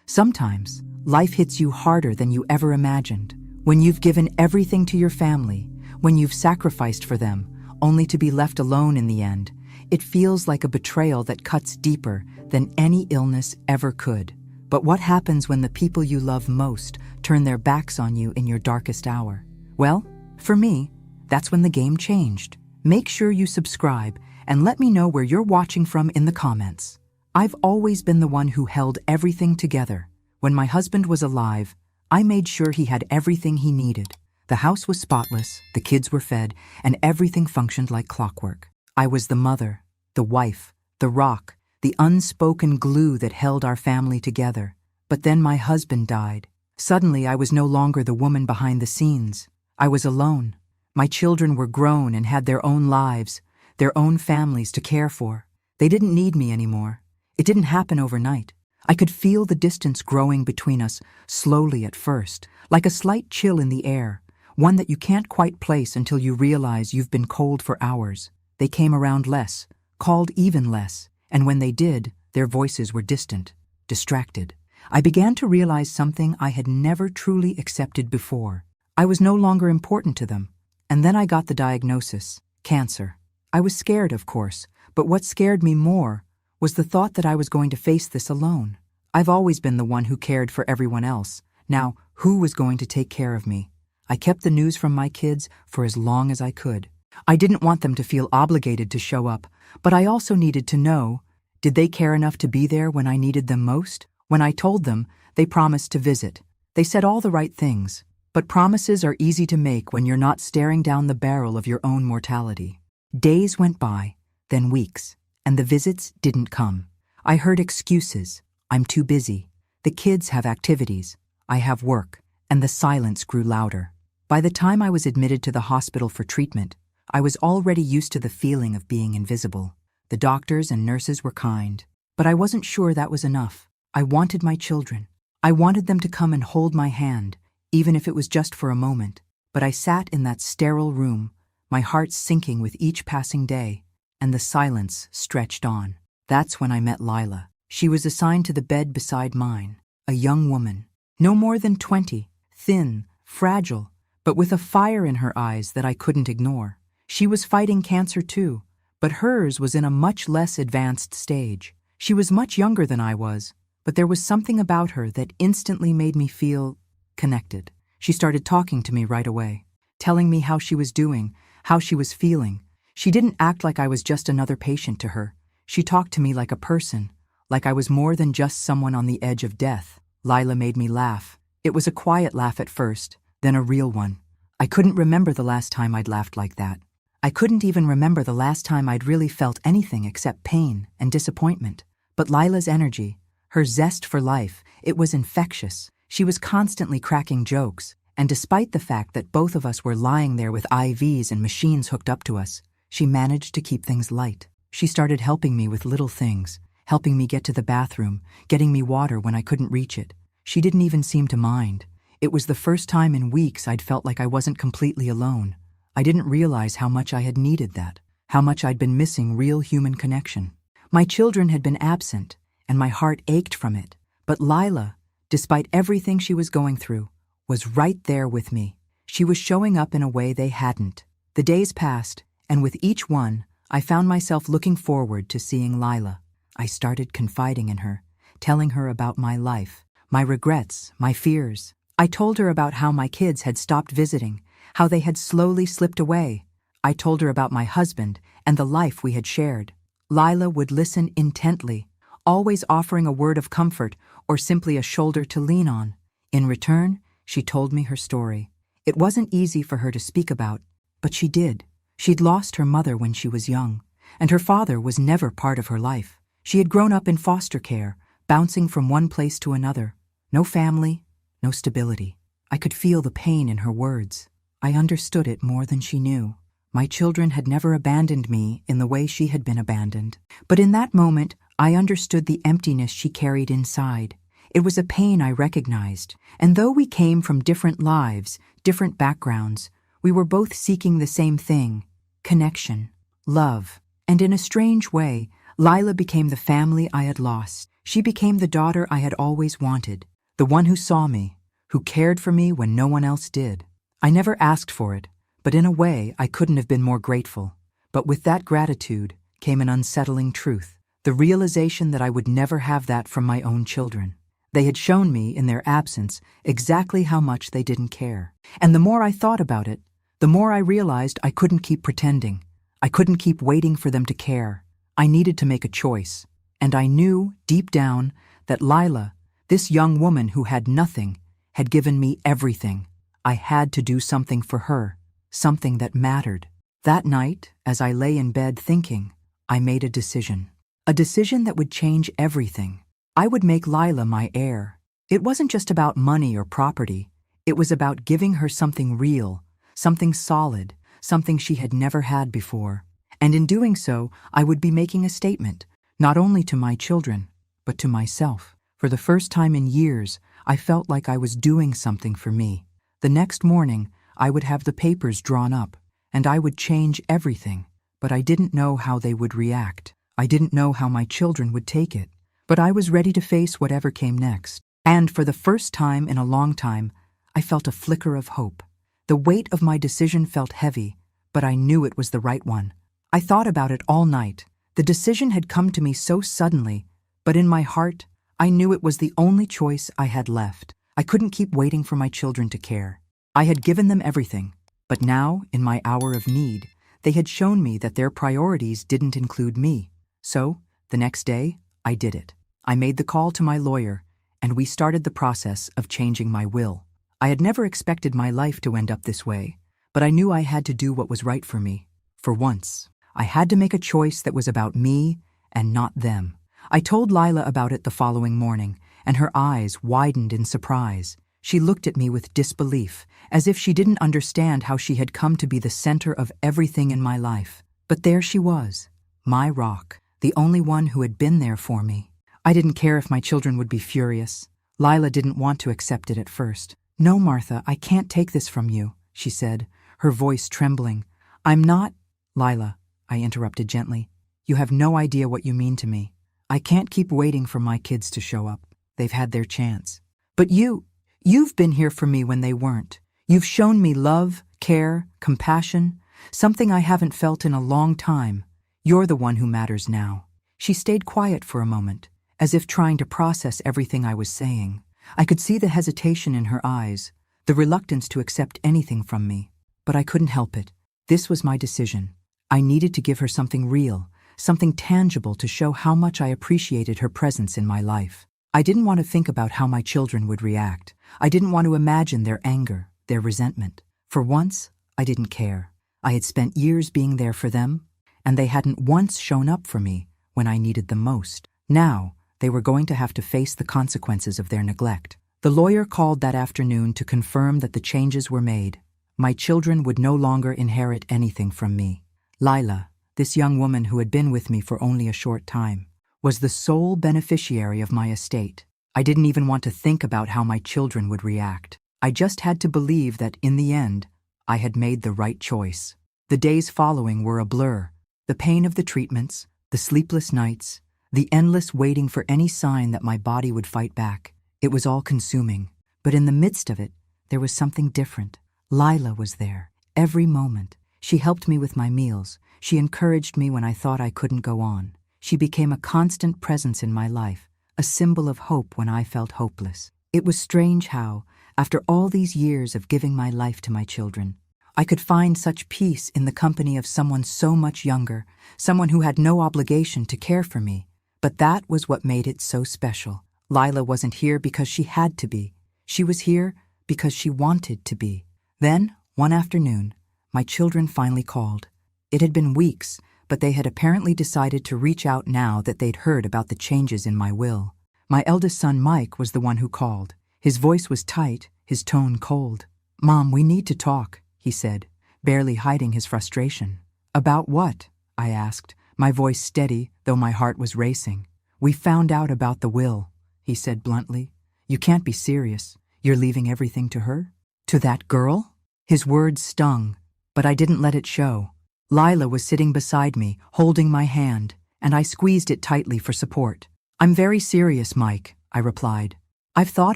Sometimes, life hits you harder than you ever imagined. When you've given everything to your family, when you've sacrificed for them, only to be left alone in the end, it feels like a betrayal that cuts deeper than any illness ever could. But what happens when the people you love most turn their backs on you in your darkest hour? Well, for me, that's when the game changed. Make sure you subscribe and let me know where you're watching from in the comments. I've always been the one who held everything together. When my husband was alive, I made sure he had everything he needed. The house was spotless, the kids were fed, and everything functioned like clockwork. I was the mother, the wife, the rock, the unspoken glue that held our family together. But then my husband died. Suddenly, I was no longer the woman behind the scenes. I was alone. My children were grown and had their own lives, their own families to care for. They didn't need me anymore. It didn't happen overnight. I could feel the distance growing between us, slowly at first, like a slight chill in the air, one that you can't quite place until you realize you've been cold for hours. They came around less, called even less, and when they did, their voices were distant, distracted. I began to realize something I had never truly accepted before. I was no longer important to them. And then I got the diagnosis, cancer. I was scared, of course, but what scared me more was the thought that I was going to face this alone. I've always been the one who cared for everyone else. Now, who was going to take care of me? I kept the news from my kids for as long as I could. I didn't want them to feel obligated to show up, but I also needed to know, did they care enough to be there when I needed them most? When I told them, they promised to visit. They said all the right things, but promises are easy to make when you're not staring down the barrel of your own mortality. Days went by, then weeks, and the visits didn't come. I heard excuses. I'm too busy. The kids have activities. I have work. And the silence grew louder. By the time I was admitted to the hospital for treatment, I was already used to the feeling of being invisible. The doctors and nurses were kind, but I wasn't sure that was enough. I wanted my children. I wanted them to come and hold my hand, even if it was just for a moment. But I sat in that sterile room, my heart sinking with each passing day, and the silence stretched on. That's when I met Lila. She was assigned to the bed beside mine, a young woman, no more than 20, thin, fragile, but with a fire in her eyes that I couldn't ignore. She was fighting cancer too, but hers was in a much less advanced stage. She was much younger than I was, but there was something about her that instantly made me feel connected. She started talking to me right away, telling me how she was doing, how she was feeling. She didn't act like I was just another patient to her. She talked to me like a person, like I was more than just someone on the edge of death. Lila made me laugh. It was a quiet laugh at first, then a real one. I couldn't remember the last time I'd laughed like that. I couldn't even remember the last time I'd really felt anything except pain and disappointment. But Lila's energy, her zest for life, it was infectious. She was constantly cracking jokes, and despite the fact that both of us were lying there with IVs and machines hooked up to us, she managed to keep things light. She started helping me with little things, helping me get to the bathroom, getting me water when I couldn't reach it. She didn't even seem to mind. It was the first time in weeks I'd felt like I wasn't completely alone. I didn't realize how much I had needed that, how much I'd been missing real human connection. My children had been absent, and my heart ached from it. But Lila, despite everything she was going through, was right there with me. She was showing up in a way they hadn't. The days passed, and with each one, I found myself looking forward to seeing Lila. I started confiding in her, telling her about my life, my regrets, my fears. I told her about how my kids had stopped visiting, how they had slowly slipped away. I told her about my husband and the life we had shared. Lila would listen intently, always offering a word of comfort or simply a shoulder to lean on. In return, she told me her story. It wasn't easy for her to speak about, but she did. She'd lost her mother when she was young, and her father was never part of her life. She had grown up in foster care, bouncing from one place to another. No family, no stability. I could feel the pain in her words. I understood it more than she knew. My children had never abandoned me in the way she had been abandoned. But in that moment, I understood the emptiness she carried inside. It was a pain I recognized, and though we came from different lives, different backgrounds, we were both seeking the same thing: connection, love. And in a strange way, Lila became the family I had lost. She became the daughter I had always wanted, the one who saw me, who cared for me when no one else did. I never asked for it, but in a way I couldn't have been more grateful. But with that gratitude came an unsettling truth, the realization that I would never have that from my own children. They had shown me, in their absence, exactly how much they didn't care. And the more I thought about it, the more I realized I couldn't keep pretending. I couldn't keep waiting for them to care. I needed to make a choice. And I knew, deep down, that Lila, this young woman who had nothing, had given me everything. I had to do something for her, something that mattered. That night, as I lay in bed thinking, I made a decision. A decision that would change everything. I would make Lila my heir. It wasn't just about money or property. It was about giving her something real, something solid, something she had never had before. And in doing so, I would be making a statement, not only to my children, but to myself. For the first time in years, I felt like I was doing something for me. The next morning, I would have the papers drawn up, and I would change everything. But I didn't know how they would react. I didn't know how my children would take it. But I was ready to face whatever came next. And for the first time in a long time, I felt a flicker of hope. The weight of my decision felt heavy, but I knew it was the right one. I thought about it all night. The decision had come to me so suddenly, but in my heart, I knew it was the only choice I had left. I couldn't keep waiting for my children to care. I had given them everything, but now, in my hour of need, they had shown me that their priorities didn't include me. So, the next day, I did it. I made the call to my lawyer, and we started the process of changing my will. I had never expected my life to end up this way, but I knew I had to do what was right for me. For once, I had to make a choice that was about me and not them. I told Lila about it the following morning, and her eyes widened in surprise. She looked at me with disbelief, as if she didn't understand how she had come to be the center of everything in my life. But there she was, my rock, the only one who had been there for me. I didn't care if my children would be furious. Lila didn't want to accept it at first. "No, Martha, I can't take this from you," she said, her voice trembling. "I'm not—" "Lila," I interrupted gently, "you have no idea what you mean to me. I can't keep waiting for my kids to show up. They've had their chance. But you've been here for me when they weren't. You've shown me love, care, compassion, something I haven't felt in a long time. You're the one who matters now." She stayed quiet for a moment, as if trying to process everything I was saying. I could see the hesitation in her eyes, the reluctance to accept anything from me. But I couldn't help it. This was my decision. I needed to give her something real, something tangible to show how much I appreciated her presence in my life. I didn't want to think about how my children would react. I didn't want to imagine their anger, their resentment. For once, I didn't care. I had spent years being there for them, and they hadn't once shown up for me when I needed them most. Now, they were going to have to face the consequences of their neglect. The lawyer called that afternoon to confirm that the changes were made. My children would no longer inherit anything from me. Lila, this young woman who had been with me for only a short time, was the sole beneficiary of my estate. I didn't even want to think about how my children would react. I just had to believe that, in the end, I had made the right choice. The days following were a blur. The pain of the treatments, the sleepless nights, the endless waiting for any sign that my body would fight back. It was all consuming. But in the midst of it, there was something different. Lila was there, every moment. She helped me with my meals. She encouraged me when I thought I couldn't go on. She became a constant presence in my life, a symbol of hope when I felt hopeless. It was strange how, after all these years of giving my life to my children, I could find such peace in the company of someone so much younger, someone who had no obligation to care for me. But that was what made it so special. Lila wasn't here because she had to be. She was here because she wanted to be. Then, one afternoon, my children finally called. It had been weeks, but they had apparently decided to reach out now that they'd heard about the changes in my will. My eldest son, Mike, was the one who called. His voice was tight, his tone cold. "Mom, we need to talk," he said, barely hiding his frustration. "About what?" I asked, my voice steady, though my heart was racing. "We found out about the will," he said bluntly. "You can't be serious. You're leaving everything to her? To that girl?" His words stung, but I didn't let it show. Lila was sitting beside me, holding my hand, and I squeezed it tightly for support. I'm very serious, Mike, I replied. I've thought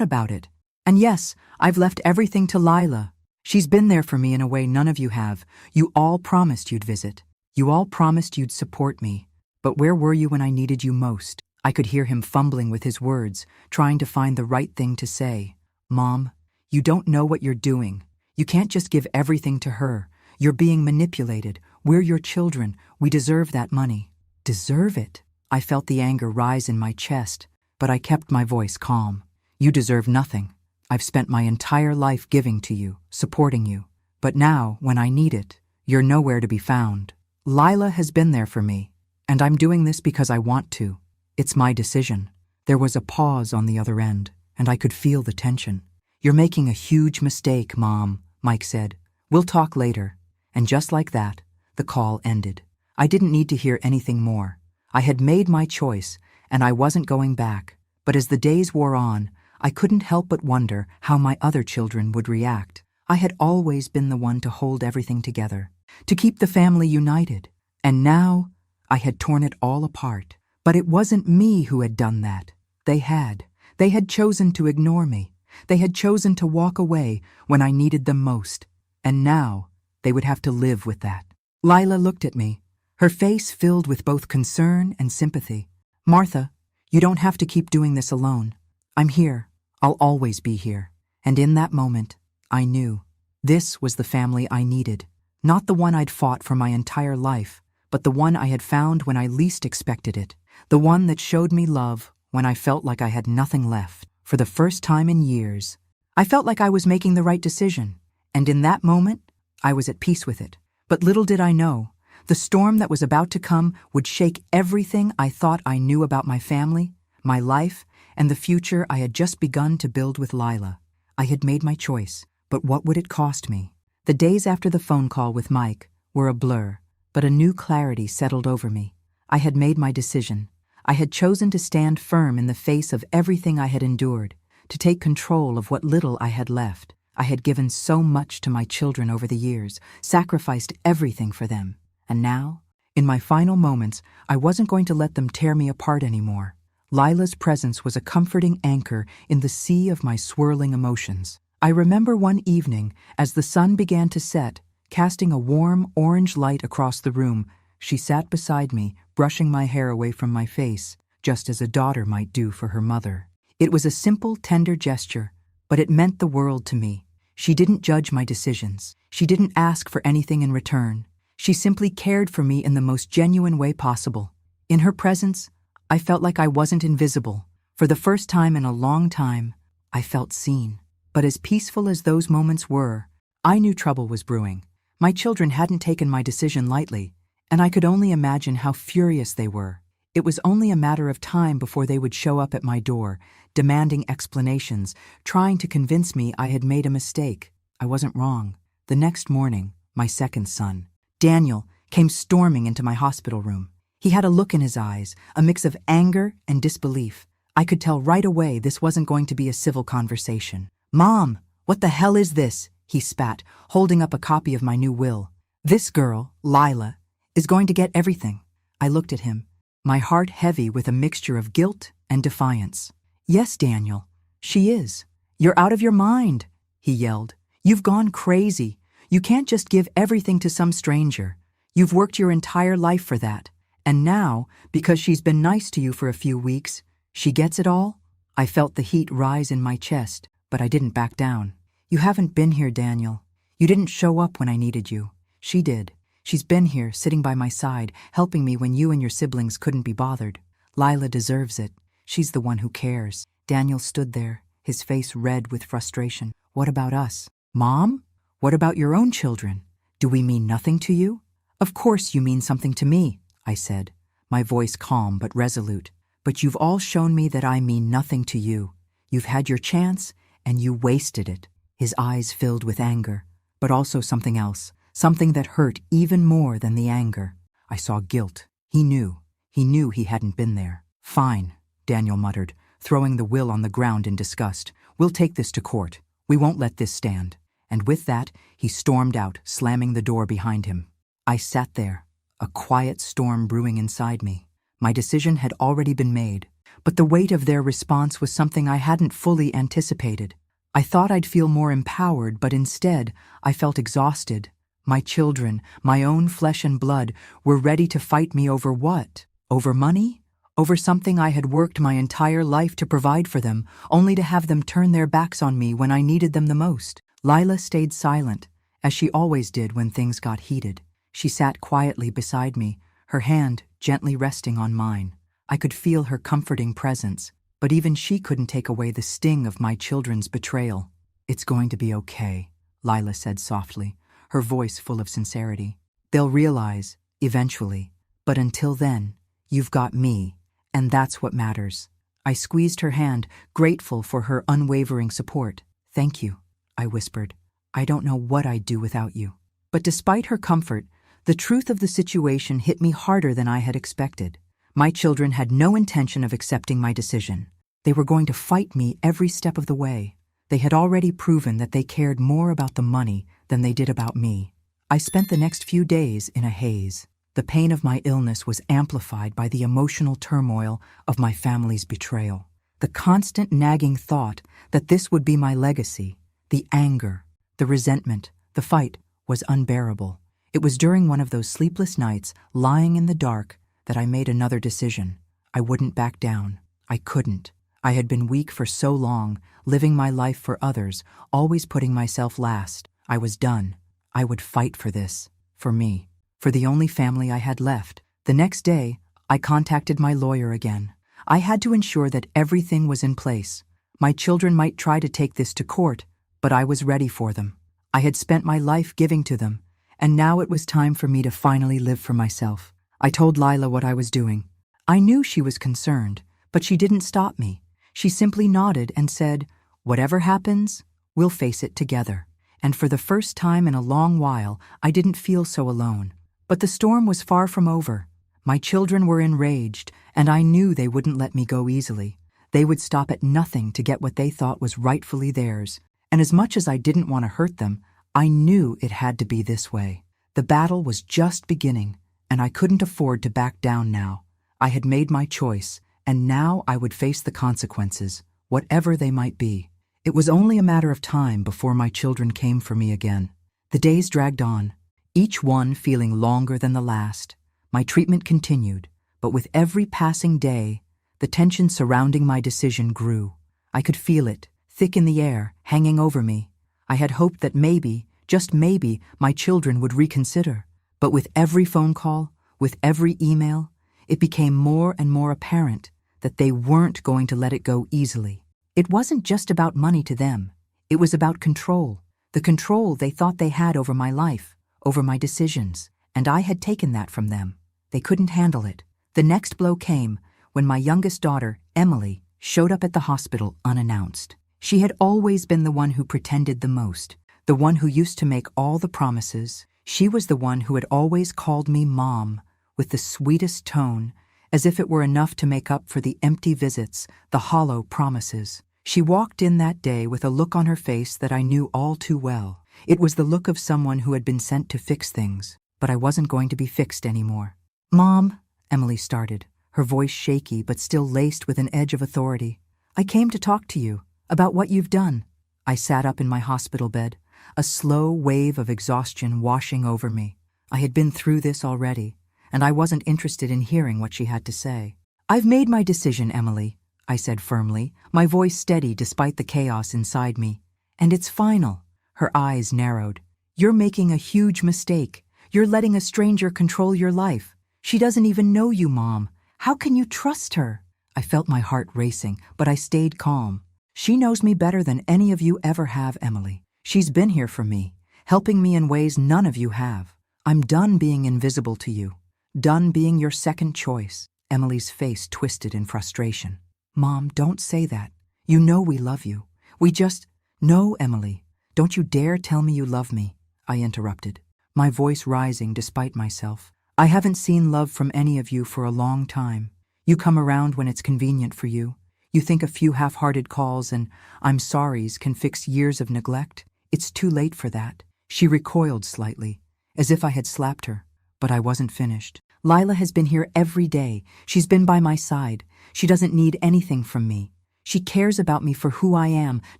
about it. And yes, I've left everything to Lila. She's been there for me in a way none of you have. You all promised you'd visit. You all promised you'd support me. But where were you when I needed you most? I could hear him fumbling with his words, trying to find the right thing to say. Mom, you don't know what you're doing. You can't just give everything to her. You're being manipulated. We're your children. We deserve that money. Deserve it? I felt the anger rise in my chest, but I kept my voice calm. You deserve nothing. I've spent my entire life giving to you, supporting you. But now, when I need it, you're nowhere to be found. Lila has been there for me, and I'm doing this because I want to. It's my decision. There was a pause on the other end, and I could feel the tension. You're making a huge mistake, Mom, Mike said. We'll talk later. And just like that, the call ended. I didn't need to hear anything more. I had made my choice, and I wasn't going back. But as the days wore on, I couldn't help but wonder how my other children would react. I had always been the one to hold everything together, to keep the family united. And now, I had torn it all apart. But it wasn't me who had done that. They had. They had chosen to ignore me. They had chosen to walk away when I needed them most. And now, they would have to live with that. Lila looked at me, her face filled with both concern and sympathy. Martha, you don't have to keep doing this alone. I'm here. I'll always be here. And in that moment, I knew. This was the family I needed. Not the one I'd fought for my entire life, but the one I had found when I least expected it. The one that showed me love when I felt like I had nothing left. For the first time in years, I felt like I was making the right decision. And in that moment, I was at peace with it. But little did I know, the storm that was about to come would shake everything I thought I knew about my family, my life, and the future I had just begun to build with Lila. I had made my choice, but what would it cost me? The days after the phone call with Mike were a blur, but a new clarity settled over me. I had made my decision. I had chosen to stand firm in the face of everything I had endured, to take control of what little I had left. I had given so much to my children over the years, sacrificed everything for them. And now, in my final moments, I wasn't going to let them tear me apart anymore. Lila's presence was a comforting anchor in the sea of my swirling emotions. I remember one evening, as the sun began to set, casting a warm orange light across the room, she sat beside me, brushing my hair away from my face, just as a daughter might do for her mother. It was a simple, tender gesture, but it meant the world to me. She didn't judge my decisions. She didn't ask for anything in return. She simply cared for me in the most genuine way possible. In her presence, I felt like I wasn't invisible. For the first time in a long time, I felt seen. But as peaceful as those moments were, I knew trouble was brewing. My children hadn't taken my decision lightly, and I could only imagine how furious they were. It was only a matter of time before they would show up at my door, demanding explanations, trying to convince me I had made a mistake. I wasn't wrong. The next morning, my second son, Daniel, came storming into my hospital room. He had a look in his eyes, a mix of anger and disbelief. I could tell right away this wasn't going to be a civil conversation. "Mom, what the hell is this?" he spat, holding up a copy of my new will. "This girl, Lila, is going to get everything." I looked at him, my heart heavy with a mixture of guilt and defiance. "Yes, Daniel, she is. You're out of your mind," he yelled. "You've gone crazy. You can't just give everything to some stranger. You've worked your entire life for that. And now, because she's been nice to you for a few weeks, she gets it all?" I felt the heat rise in my chest, but I didn't back down. "You haven't been here, Daniel. You didn't show up when I needed you. She did. She's been here, sitting by my side, helping me when you and your siblings couldn't be bothered. Lila deserves it. She's the one who cares." Daniel stood there, his face red with frustration. "What about us? Mom? What about your own children? Do we mean nothing to you?" "Of course you mean something to me," I said, my voice calm but resolute. "But you've all shown me that I mean nothing to you. You've had your chance, and you wasted it." His eyes filled with anger, but also something else, something that hurt even more than the anger. I saw guilt. He knew he hadn't been there. "Fine," Daniel muttered, throwing the will on the ground in disgust. "We'll take this to court. We won't let this stand." And with that, he stormed out, slamming the door behind him. I sat there, a quiet storm brewing inside me. My decision had already been made, but the weight of their response was something I hadn't fully anticipated. I thought I'd feel more empowered, but instead, I felt exhausted. My children, my own flesh and blood, were ready to fight me over what? Over money? Over something I had worked my entire life to provide for them, only to have them turn their backs on me when I needed them the most. Lila stayed silent, as she always did when things got heated. She sat quietly beside me, her hand gently resting on mine. I could feel her comforting presence, but even she couldn't take away the sting of my children's betrayal. "It's going to be okay," Lila said softly, her voice full of sincerity. "They'll realize, eventually, but until then, you've got me, and that's what matters." I squeezed her hand, grateful for her unwavering support. "Thank you," I whispered. "I don't know what I'd do without you." But despite her comfort, the truth of the situation hit me harder than I had expected. My children had no intention of accepting my decision. They were going to fight me every step of the way. They had already proven that they cared more about the money than they did about me. I spent the next few days in a haze. The pain of my illness was amplified by the emotional turmoil of my family's betrayal. The constant nagging thought that this would be my legacy, the anger, the resentment, the fight, was unbearable. It was during one of those sleepless nights, lying in the dark, that I made another decision. I wouldn't back down. I couldn't. I had been weak for so long, living my life for others, always putting myself last. I was done. I would fight for this. For me. For the only family I had left. The next day, I contacted my lawyer again. I had to ensure that everything was in place. My children might try to take this to court, but I was ready for them. I had spent my life giving to them, and now it was time for me to finally live for myself. I told Lila what I was doing. I knew she was concerned, but she didn't stop me. She simply nodded and said, "Whatever happens, we'll face it together." And for the first time in a long while, I didn't feel so alone. But the storm was far from over. My children were enraged, and I knew they wouldn't let me go easily. They would stop at nothing to get what they thought was rightfully theirs. And as much as I didn't want to hurt them, I knew it had to be this way. The battle was just beginning, and I couldn't afford to back down now. I had made my choice, and now I would face the consequences, whatever they might be. It was only a matter of time before my children came for me again. The days dragged on, each one feeling longer than the last. My treatment continued, but with every passing day, the tension surrounding my decision grew. I could feel it, thick in the air, hanging over me. I had hoped that maybe, just maybe, my children would reconsider. But with every phone call, with every email, it became more and more apparent that they weren't going to let it go easily. It wasn't just about money to them. It was about control. The control they thought they had over my life, over my decisions. And I had taken that from them. They couldn't handle it. The next blow came when my youngest daughter, Emily, showed up at the hospital unannounced. She had always been the one who pretended the most, the one who used to make all the promises. She was the one who had always called me Mom, with the sweetest tone, as if it were enough to make up for the empty visits, the hollow promises. She walked in that day with a look on her face that I knew all too well. It was the look of someone who had been sent to fix things, but I wasn't going to be fixed anymore. "Mom," Emily started, her voice shaky but still laced with an edge of authority. "I came to talk to you about what you've done." I sat up in my hospital bed, a slow wave of exhaustion washing over me. I had been through this already, and I wasn't interested in hearing what she had to say. "I've made my decision, Emily," I said firmly, my voice steady despite the chaos inside me. "And it's final." Her eyes narrowed. "You're making a huge mistake. You're letting a stranger control your life. She doesn't even know you, Mom. How can you trust her?" I felt my heart racing, but I stayed calm. "She knows me better than any of you ever have, Emily. She's been here for me, helping me in ways none of you have. I'm done being invisible to you, done being your second choice." Emily's face twisted in frustration. "Mom, don't say that. You know we love you. We just—" "No, Emily, don't you dare tell me you love me," I interrupted, my voice rising despite myself. "I haven't seen love from any of you for a long time. You come around when it's convenient for you. You think a few half-hearted calls and I'm sorries can fix years of neglect. It's too late for that." She recoiled slightly, as if I had slapped her, but I wasn't finished. Lila has been here every day. She's been by my side. She doesn't need anything from me. She cares about me for who I am,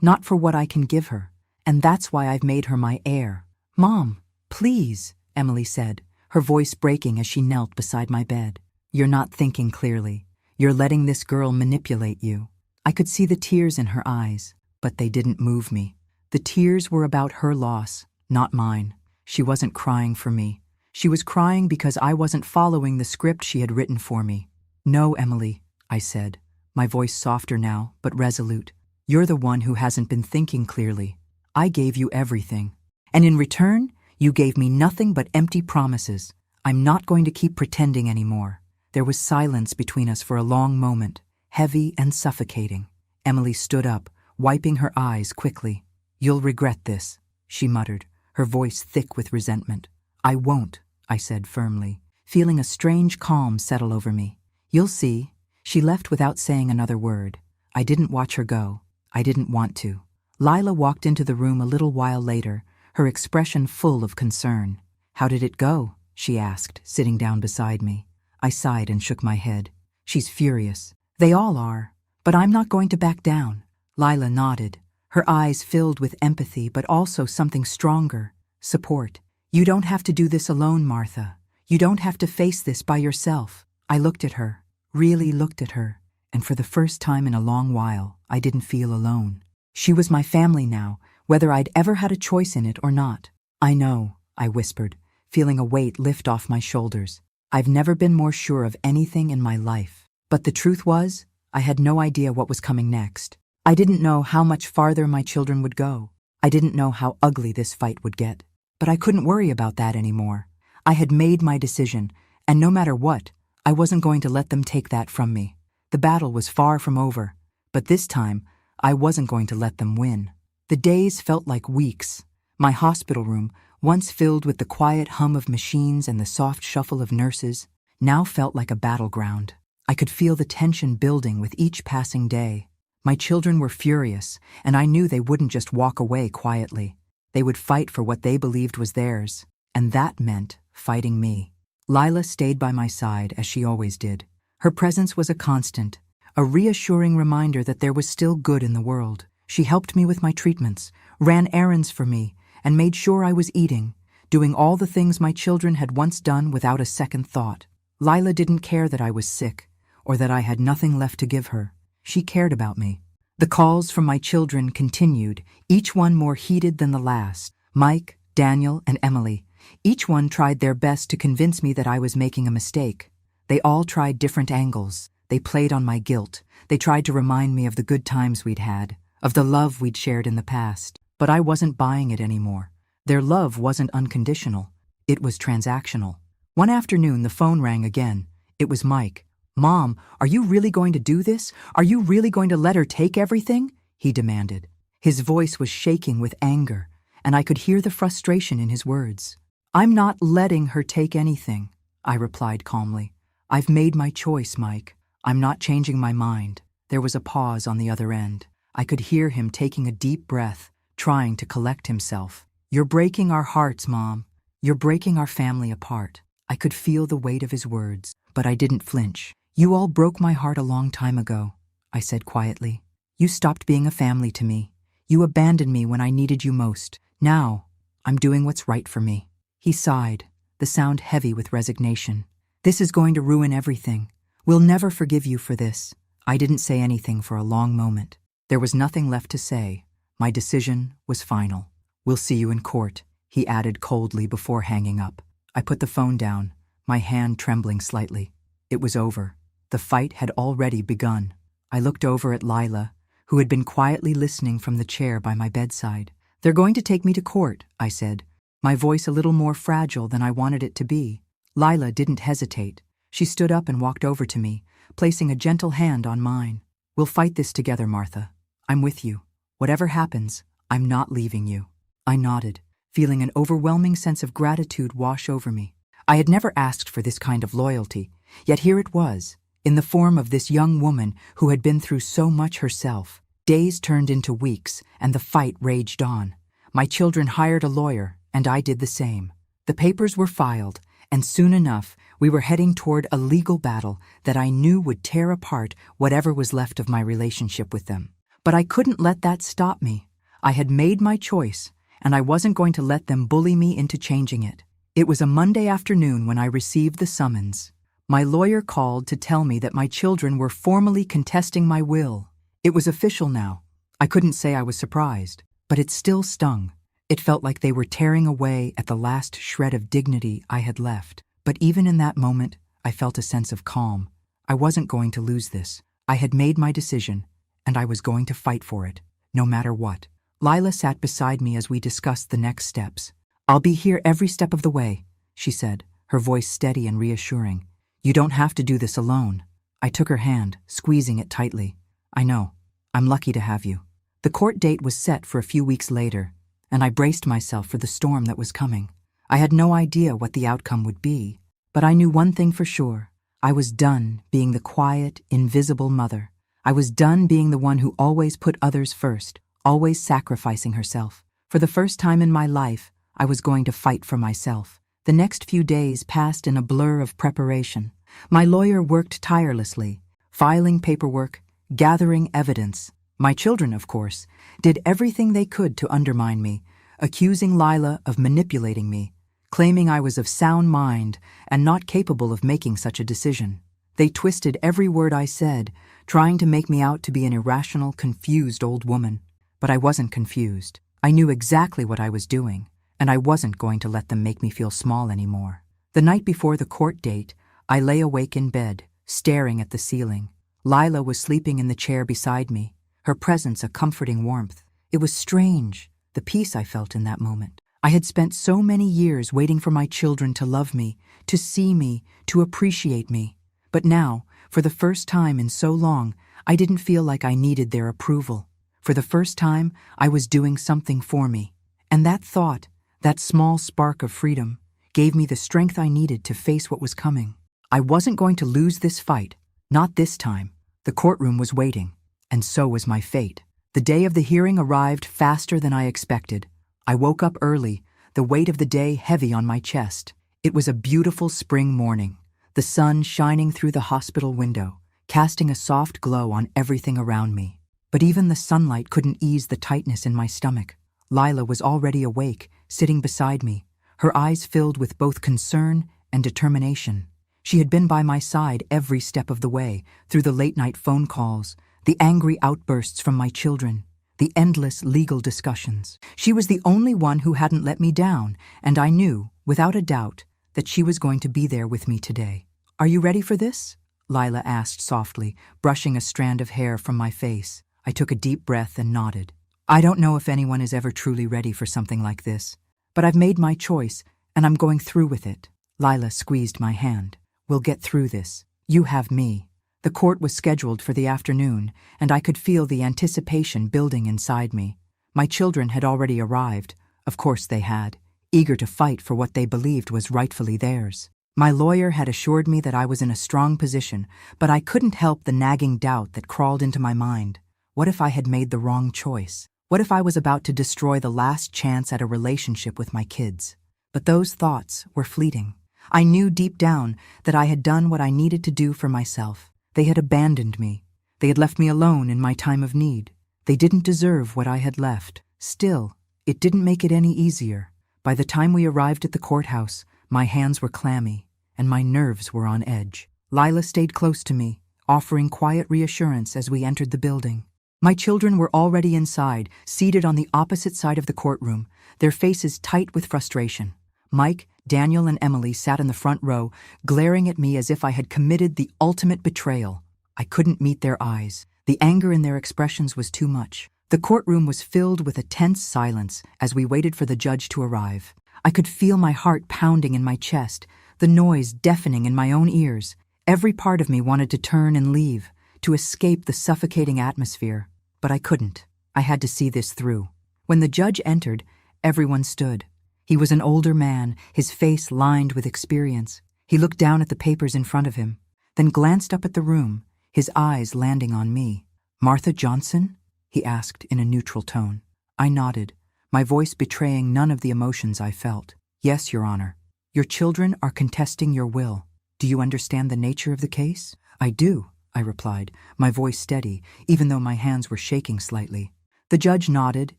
not for what I can give her. And that's why I've made her my heir. Mom, please, Emily said, her voice breaking as she knelt beside my bed. You're not thinking clearly. You're letting this girl manipulate you. I could see the tears in her eyes, but they didn't move me. The tears were about her loss, not mine. She wasn't crying for me. She was crying because I wasn't following the script she had written for me. No, Emily, I said, my voice softer now, but resolute. You're the one who hasn't been thinking clearly. I gave you everything. And in return, you gave me nothing but empty promises. I'm not going to keep pretending anymore. There was silence between us for a long moment, heavy and suffocating. Emily stood up, wiping her eyes quickly. You'll regret this, she muttered, her voice thick with resentment. I won't, I said firmly, feeling a strange calm settle over me. You'll see. She left without saying another word. I didn't watch her go. I didn't want to. Lila walked into the room a little while later, her expression full of concern. How did it go? She asked, sitting down beside me. I sighed and shook my head. She's furious. They all are. But I'm not going to back down. Lila nodded, her eyes filled with empathy but also something stronger, support. You don't have to do this alone, Martha. You don't have to face this by yourself. I looked at her, really looked at her, and for the first time in a long while, I didn't feel alone. She was my family now, whether I'd ever had a choice in it or not. I know, I whispered, feeling a weight lift off my shoulders. I've never been more sure of anything in my life. But the truth was, I had no idea what was coming next. I didn't know how much farther my children would go. I didn't know how ugly this fight would get. But I couldn't worry about that anymore. I had made my decision, and no matter what, I wasn't going to let them take that from me. The battle was far from over, but this time, I wasn't going to let them win. The days felt like weeks. My hospital room, once filled with the quiet hum of machines and the soft shuffle of nurses, now felt like a battleground. I could feel the tension building with each passing day. My children were furious, and I knew they wouldn't just walk away quietly. They would fight for what they believed was theirs, and that meant fighting me. Lila stayed by my side, as she always did. Her presence was a constant, a reassuring reminder that there was still good in the world. She helped me with my treatments, ran errands for me, and made sure I was eating, doing all the things my children had once done without a second thought. Lila didn't care that I was sick, or that I had nothing left to give her. She cared about me. The calls from my children continued, each one more heated than the last. Mike, Daniel, and Emily. Each one tried their best to convince me that I was making a mistake. They all tried different angles. They played on my guilt. They tried to remind me of the good times we'd had, of the love we'd shared in the past. But I wasn't buying it anymore. Their love wasn't unconditional. It was transactional. One afternoon, the phone rang again. It was Mike. Mom, are you really going to do this? Are you really going to let her take everything? He demanded. His voice was shaking with anger, and I could hear the frustration in his words. I'm not letting her take anything, I replied calmly. I've made my choice, Mike. I'm not changing my mind. There was a pause on the other end. I could hear him taking a deep breath, trying to collect himself. You're breaking our hearts, Mom. You're breaking our family apart. I could feel the weight of his words, but I didn't flinch. You all broke my heart a long time ago, I said quietly. You stopped being a family to me. You abandoned me when I needed you most. Now, I'm doing what's right for me. He sighed, the sound heavy with resignation. This is going to ruin everything. We'll never forgive you for this. I didn't say anything for a long moment. There was nothing left to say. My decision was final. We'll see you in court, he added coldly before hanging up. I put the phone down, my hand trembling slightly. It was over. The fight had already begun. I looked over at Lila, who had been quietly listening from the chair by my bedside. They're going to take me to court, I said, my voice a little more fragile than I wanted it to be. Lila didn't hesitate. She stood up and walked over to me, placing a gentle hand on mine. We'll fight this together, Martha. I'm with you. Whatever happens, I'm not leaving you. I nodded, feeling an overwhelming sense of gratitude wash over me. I had never asked for this kind of loyalty, yet here it was, in the form of this young woman who had been through so much herself. Days turned into weeks, and the fight raged on. My children hired a lawyer, and I did the same. The papers were filed, And soon enough, we were heading toward a legal battle that I knew would tear apart whatever was left of my relationship with them. But I couldn't let that stop me. I had made my choice, and I wasn't going to let them bully me into changing it. It was a Monday afternoon when I received the summons. My lawyer called to tell me that my children were formally contesting my will. It was official now. I couldn't say I was surprised, but it still stung. It felt like they were tearing away at the last shred of dignity I had left. But even in that moment, I felt a sense of calm. I wasn't going to lose this. I had made my decision, and I was going to fight for it, no matter what. Lila sat beside me as we discussed the next steps. "I'll be here every step of the way," she said, her voice steady and reassuring. "You don't have to do this alone." I took her hand, squeezing it tightly. "I know. I'm lucky to have you." The court date was set for a few weeks later, and I braced myself for the storm that was coming. I had no idea what the outcome would be, but I knew one thing for sure. I was done being the quiet, invisible mother. I was done being the one who always put others first, always sacrificing herself. For the first time in my life, I was going to fight for myself. The next few days passed in a blur of preparation. My lawyer worked tirelessly, filing paperwork, gathering evidence. My children, of course, did everything they could to undermine me, accusing Lila of manipulating me, claiming I was of sound mind and not capable of making such a decision. They twisted every word I said, trying to make me out to be an irrational, confused old woman. But I wasn't confused. I knew exactly what I was doing, and I wasn't going to let them make me feel small anymore. The night before the court date, I lay awake in bed, staring at the ceiling. Lila was sleeping in the chair beside me, her presence a comforting warmth. It was strange, the peace I felt in that moment. I had spent so many years waiting for my children to love me, to see me, to appreciate me. But now, for the first time in so long, I didn't feel like I needed their approval. For the first time, I was doing something for me. And that thought, that small spark of freedom, gave me the strength I needed to face what was coming. I wasn't going to lose this fight, not this time. The courtroom was waiting, and so was my fate. The day of the hearing arrived faster than I expected. I woke up early, the weight of the day heavy on my chest. It was a beautiful spring morning, the sun shining through the hospital window, casting a soft glow on everything around me. But even the sunlight couldn't ease the tightness in my stomach. Lila was already awake, sitting beside me, her eyes filled with both concern and determination. She had been by my side every step of the way, through the late-night phone calls, the angry outbursts from my children, the endless legal discussions. She was the only one who hadn't let me down, and I knew, without a doubt, that she was going to be there with me today. "Are you ready for this?" Lila asked softly, brushing a strand of hair from my face. I took a deep breath and nodded. I don't know if anyone is ever truly ready for something like this, but I've made my choice, and I'm going through with it. Lila squeezed my hand. "We'll get through this. You have me." The court was scheduled for the afternoon, and I could feel the anticipation building inside me. My children had already arrived, of course they had, eager to fight for what they believed was rightfully theirs. My lawyer had assured me that I was in a strong position, but I couldn't help the nagging doubt that crawled into my mind. What if I had made the wrong choice? What if I was about to destroy the last chance at a relationship with my kids? But those thoughts were fleeting. I knew deep down that I had done what I needed to do for myself. They had abandoned me. They had left me alone in my time of need. They didn't deserve what I had left. Still, it didn't make it any easier. By the time we arrived at the courthouse, my hands were clammy, and my nerves were on edge. Lila stayed close to me, offering quiet reassurance as we entered the building. My children were already inside, seated on the opposite side of the courtroom, their faces tight with frustration. Mike, Daniel, and Emily sat in the front row, glaring at me as if I had committed the ultimate betrayal. I couldn't meet their eyes. The anger in their expressions was too much. The courtroom was filled with a tense silence as we waited for the judge to arrive. I could feel my heart pounding in my chest, the noise deafening in my own ears. Every part of me wanted to turn and leave, to escape the suffocating atmosphere. But I couldn't. I had to see this through. When the judge entered, everyone stood. He was an older man, his face lined with experience. He looked down at the papers in front of him, then glanced up at the room, his eyes landing on me. "Martha Johnson?" he asked in a neutral tone. I nodded, my voice betraying none of the emotions I felt. "Yes, Your Honor." Your children are contesting your will. Do you understand the nature of the case? I do, I replied, my voice steady, even though my hands were shaking slightly. The judge nodded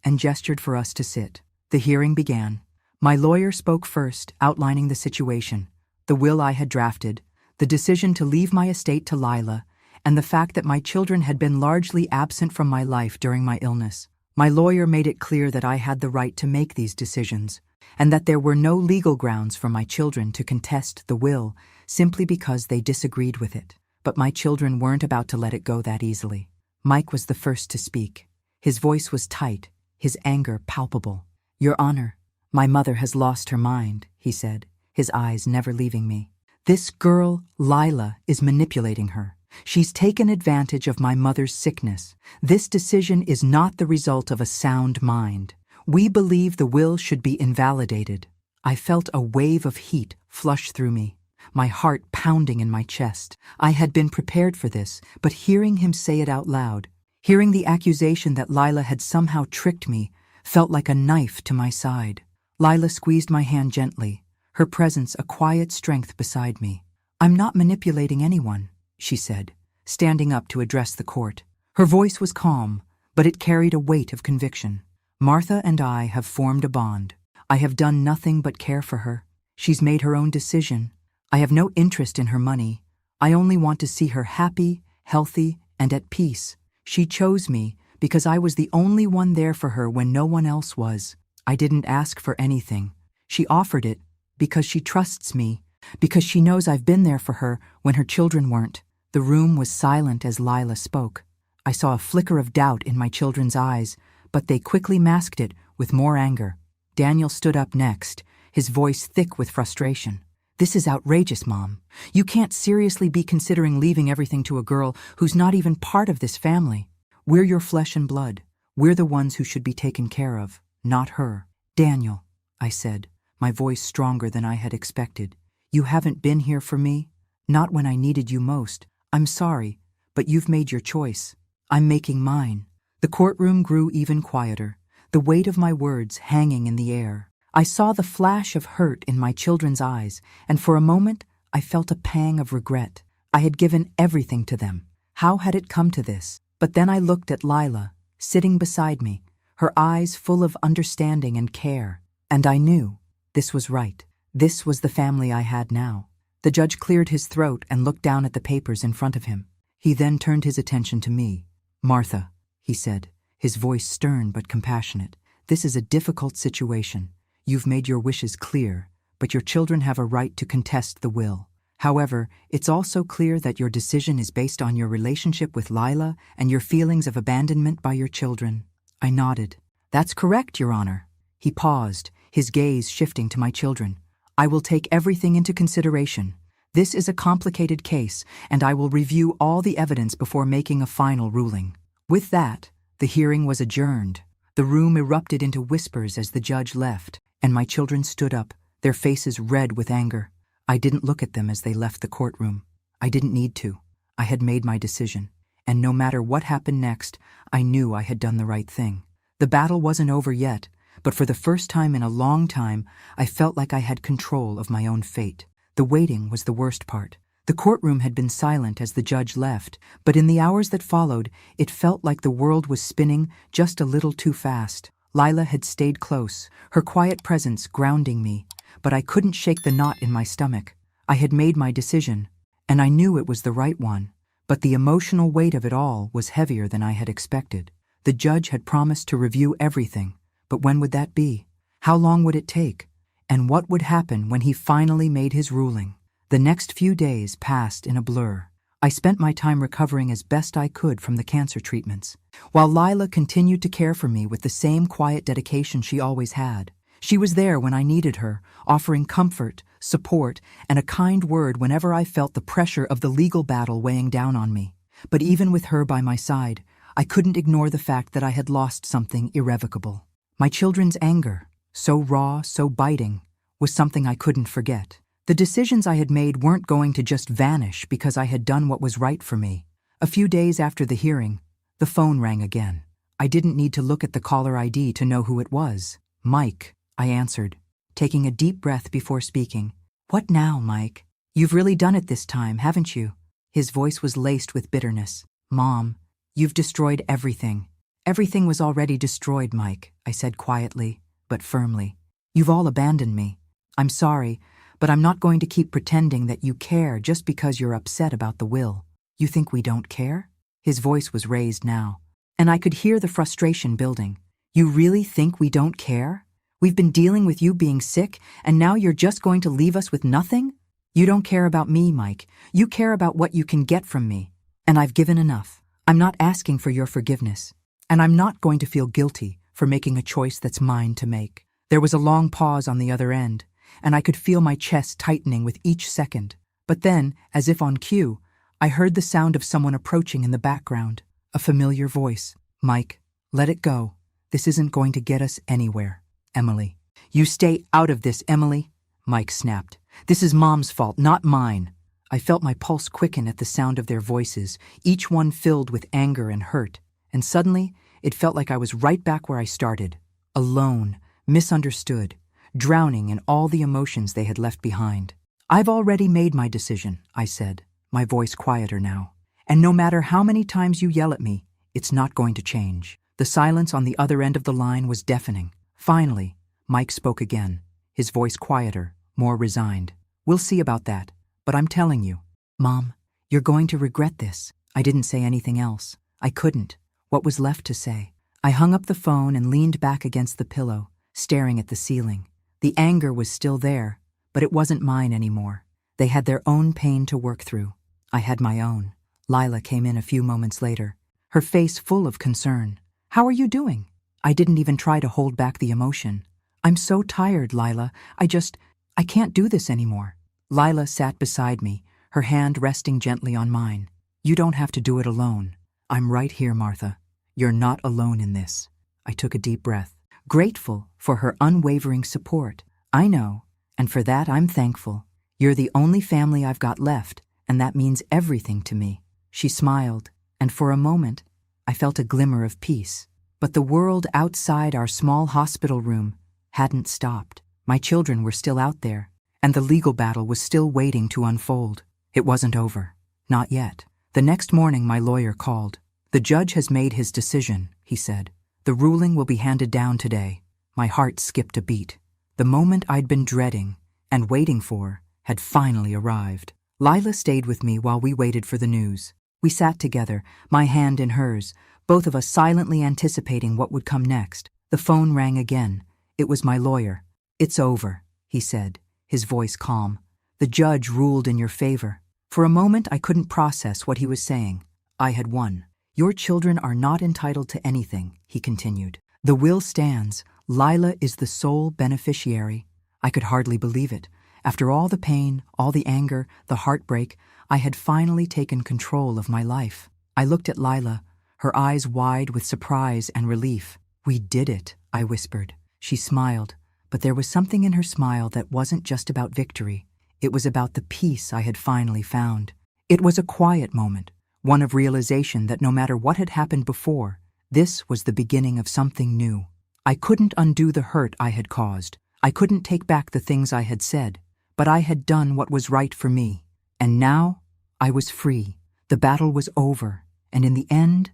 and gestured for us to sit. The hearing began. My lawyer spoke first, outlining the situation, the will I had drafted, the decision to leave my estate to Lila, and the fact that my children had been largely absent from my life during my illness. My lawyer made it clear that I had the right to make these decisions, and that there were no legal grounds for my children to contest the will simply because they disagreed with it. But my children weren't about to let it go that easily. Mike was the first to speak. His voice was tight, his anger palpable. Your Honor, my mother has lost her mind, he said, his eyes never leaving me. This girl, Lila, is manipulating her. She's taken advantage of my mother's sickness. This decision is not the result of a sound mind. We believe the will should be invalidated. I felt a wave of heat flush through me, my heart pounding in my chest. I had been prepared for this, but hearing him say it out loud, hearing the accusation that Lila had somehow tricked me, felt like a knife to my side. Lila squeezed my hand gently, her presence a quiet strength beside me. I'm not manipulating anyone, she said, standing up to address the court. Her voice was calm, but it carried a weight of conviction. Martha and I have formed a bond. I have done nothing but care for her. She's made her own decision. I have no interest in her money. I only want to see her happy, healthy, and at peace. She chose me because I was the only one there for her when no one else was. I didn't ask for anything. She offered it because she trusts me, because she knows I've been there for her when her children weren't. The room was silent as Lila spoke. I saw a flicker of doubt in my children's eyes, but they quickly masked it with more anger. Daniel stood up next, his voice thick with frustration. This is outrageous, Mom. You can't seriously be considering leaving everything to a girl who's not even part of this family. We're your flesh and blood. We're the ones who should be taken care of, not her. Daniel, I said, my voice stronger than I had expected. You haven't been here for me, not when I needed you most. I'm sorry, but you've made your choice. I'm making mine. The courtroom grew even quieter, the weight of my words hanging in the air. I saw the flash of hurt in my children's eyes, and for a moment I felt a pang of regret. I had given everything to them. How had it come to this? But then I looked at Lila, sitting beside me, her eyes full of understanding and care, and I knew this was right. This was the family I had now. The judge cleared his throat and looked down at the papers in front of him. He then turned his attention to me. Martha, he said, his voice stern but compassionate, this is a difficult situation. You've made your wishes clear, but your children have a right to contest the will. However, it's also clear that your decision is based on your relationship with Lila and your feelings of abandonment by your children. I nodded. That's correct, Your Honor. He paused, his gaze shifting to my children. I will take everything into consideration. This is a complicated case, and I will review all the evidence before making a final ruling. With that, the hearing was adjourned. The room erupted into whispers as the judge left, and my children stood up, their faces red with anger. I didn't look at them as they left the courtroom. I didn't need to. I had made my decision, and no matter what happened next, I knew I had done the right thing. The battle wasn't over yet, but for the first time in a long time, I felt like I had control of my own fate. The waiting was the worst part. The courtroom had been silent as the judge left, but in the hours that followed, it felt like the world was spinning just a little too fast. Lila had stayed close, her quiet presence grounding me, but I couldn't shake the knot in my stomach. I had made my decision, and I knew it was the right one, but the emotional weight of it all was heavier than I had expected. The judge had promised to review everything, but when would that be? How long would it take? And what would happen when he finally made his ruling? The next few days passed in a blur. I spent my time recovering as best I could from the cancer treatments, while Lila continued to care for me with the same quiet dedication she always had. She was there when I needed her, offering comfort, support, and a kind word whenever I felt the pressure of the legal battle weighing down on me. But even with her by my side, I couldn't ignore the fact that I had lost something irrevocable. My children's anger, so raw, so biting, was something I couldn't forget. The decisions I had made weren't going to just vanish because I had done what was right for me. A few days after the hearing, the phone rang again. I didn't need to look at the caller ID to know who it was. Mike, I answered, taking a deep breath before speaking. What now, Mike? You've really done it this time, haven't you? His voice was laced with bitterness. Mom, you've destroyed everything. Everything was already destroyed, Mike, I said quietly, but firmly. You've all abandoned me. I'm sorry, but I'm not going to keep pretending that you care just because you're upset about the will. You think we don't care? His voice was raised now, and I could hear the frustration building. You really think we don't care? We've been dealing with you being sick, and now you're just going to leave us with nothing? You don't care about me, Mike. You care about what you can get from me. And I've given enough. I'm not asking for your forgiveness. And I'm not going to feel guilty for making a choice that's mine to make. There was a long pause on the other end, and I could feel my chest tightening with each second. But then, as if on cue, I heard the sound of someone approaching in the background. A familiar voice. Mike, let it go. This isn't going to get us anywhere. Emily. You stay out of this, Emily, Mike snapped. This is Mom's fault, not mine. I felt my pulse quicken at the sound of their voices, each one filled with anger and hurt. And suddenly, it felt like I was right back where I started. Alone, misunderstood, drowning in all the emotions they had left behind. I've already made my decision, I said, my voice quieter now. And no matter how many times you yell at me, it's not going to change. The silence on the other end of the line was deafening. Finally, Mike spoke again, his voice quieter, more resigned. We'll see about that, but I'm telling you. Mom, you're going to regret this. I didn't say anything else. I couldn't. What was left to say? I hung up the phone and leaned back against the pillow, staring at the ceiling. The anger was still there, but it wasn't mine anymore. They had their own pain to work through. I had my own. Lila came in a few moments later, her face full of concern. How are you doing? I didn't even try to hold back the emotion. I'm so tired, Lila. I can't do this anymore. Lila sat beside me, her hand resting gently on mine. You don't have to do it alone. I'm right here, Martha. You're not alone in this. I took a deep breath, grateful for her unwavering support. I know, and for that I'm thankful. You're the only family I've got left, and that means everything to me. She smiled, and for a moment, I felt a glimmer of peace. But the world outside our small hospital room hadn't stopped. My children were still out there, and the legal battle was still waiting to unfold. It wasn't over. Not yet. The next morning, my lawyer called. The judge has made his decision, he said. The ruling will be handed down today. My heart skipped a beat. The moment I'd been dreading and waiting for had finally arrived. Lila stayed with me while we waited for the news. We sat together, my hand in hers, both of us silently anticipating what would come next. The phone rang again. It was my lawyer. It's over, he said, his voice calm. The judge ruled in your favor. For a moment, I couldn't process what he was saying. I had won. Your children are not entitled to anything, he continued. The will stands. Lila is the sole beneficiary. I could hardly believe it. After all the pain, all the anger, the heartbreak, I had finally taken control of my life. I looked at Lila, her eyes wide with surprise and relief. We did it, I whispered. She smiled, but there was something in her smile that wasn't just about victory. It was about the peace I had finally found. It was a quiet moment, one of realization that no matter what had happened before, this was the beginning of something new. I couldn't undo the hurt I had caused. I couldn't take back the things I had said, but I had done what was right for me. And now, I was free. The battle was over, and in the end,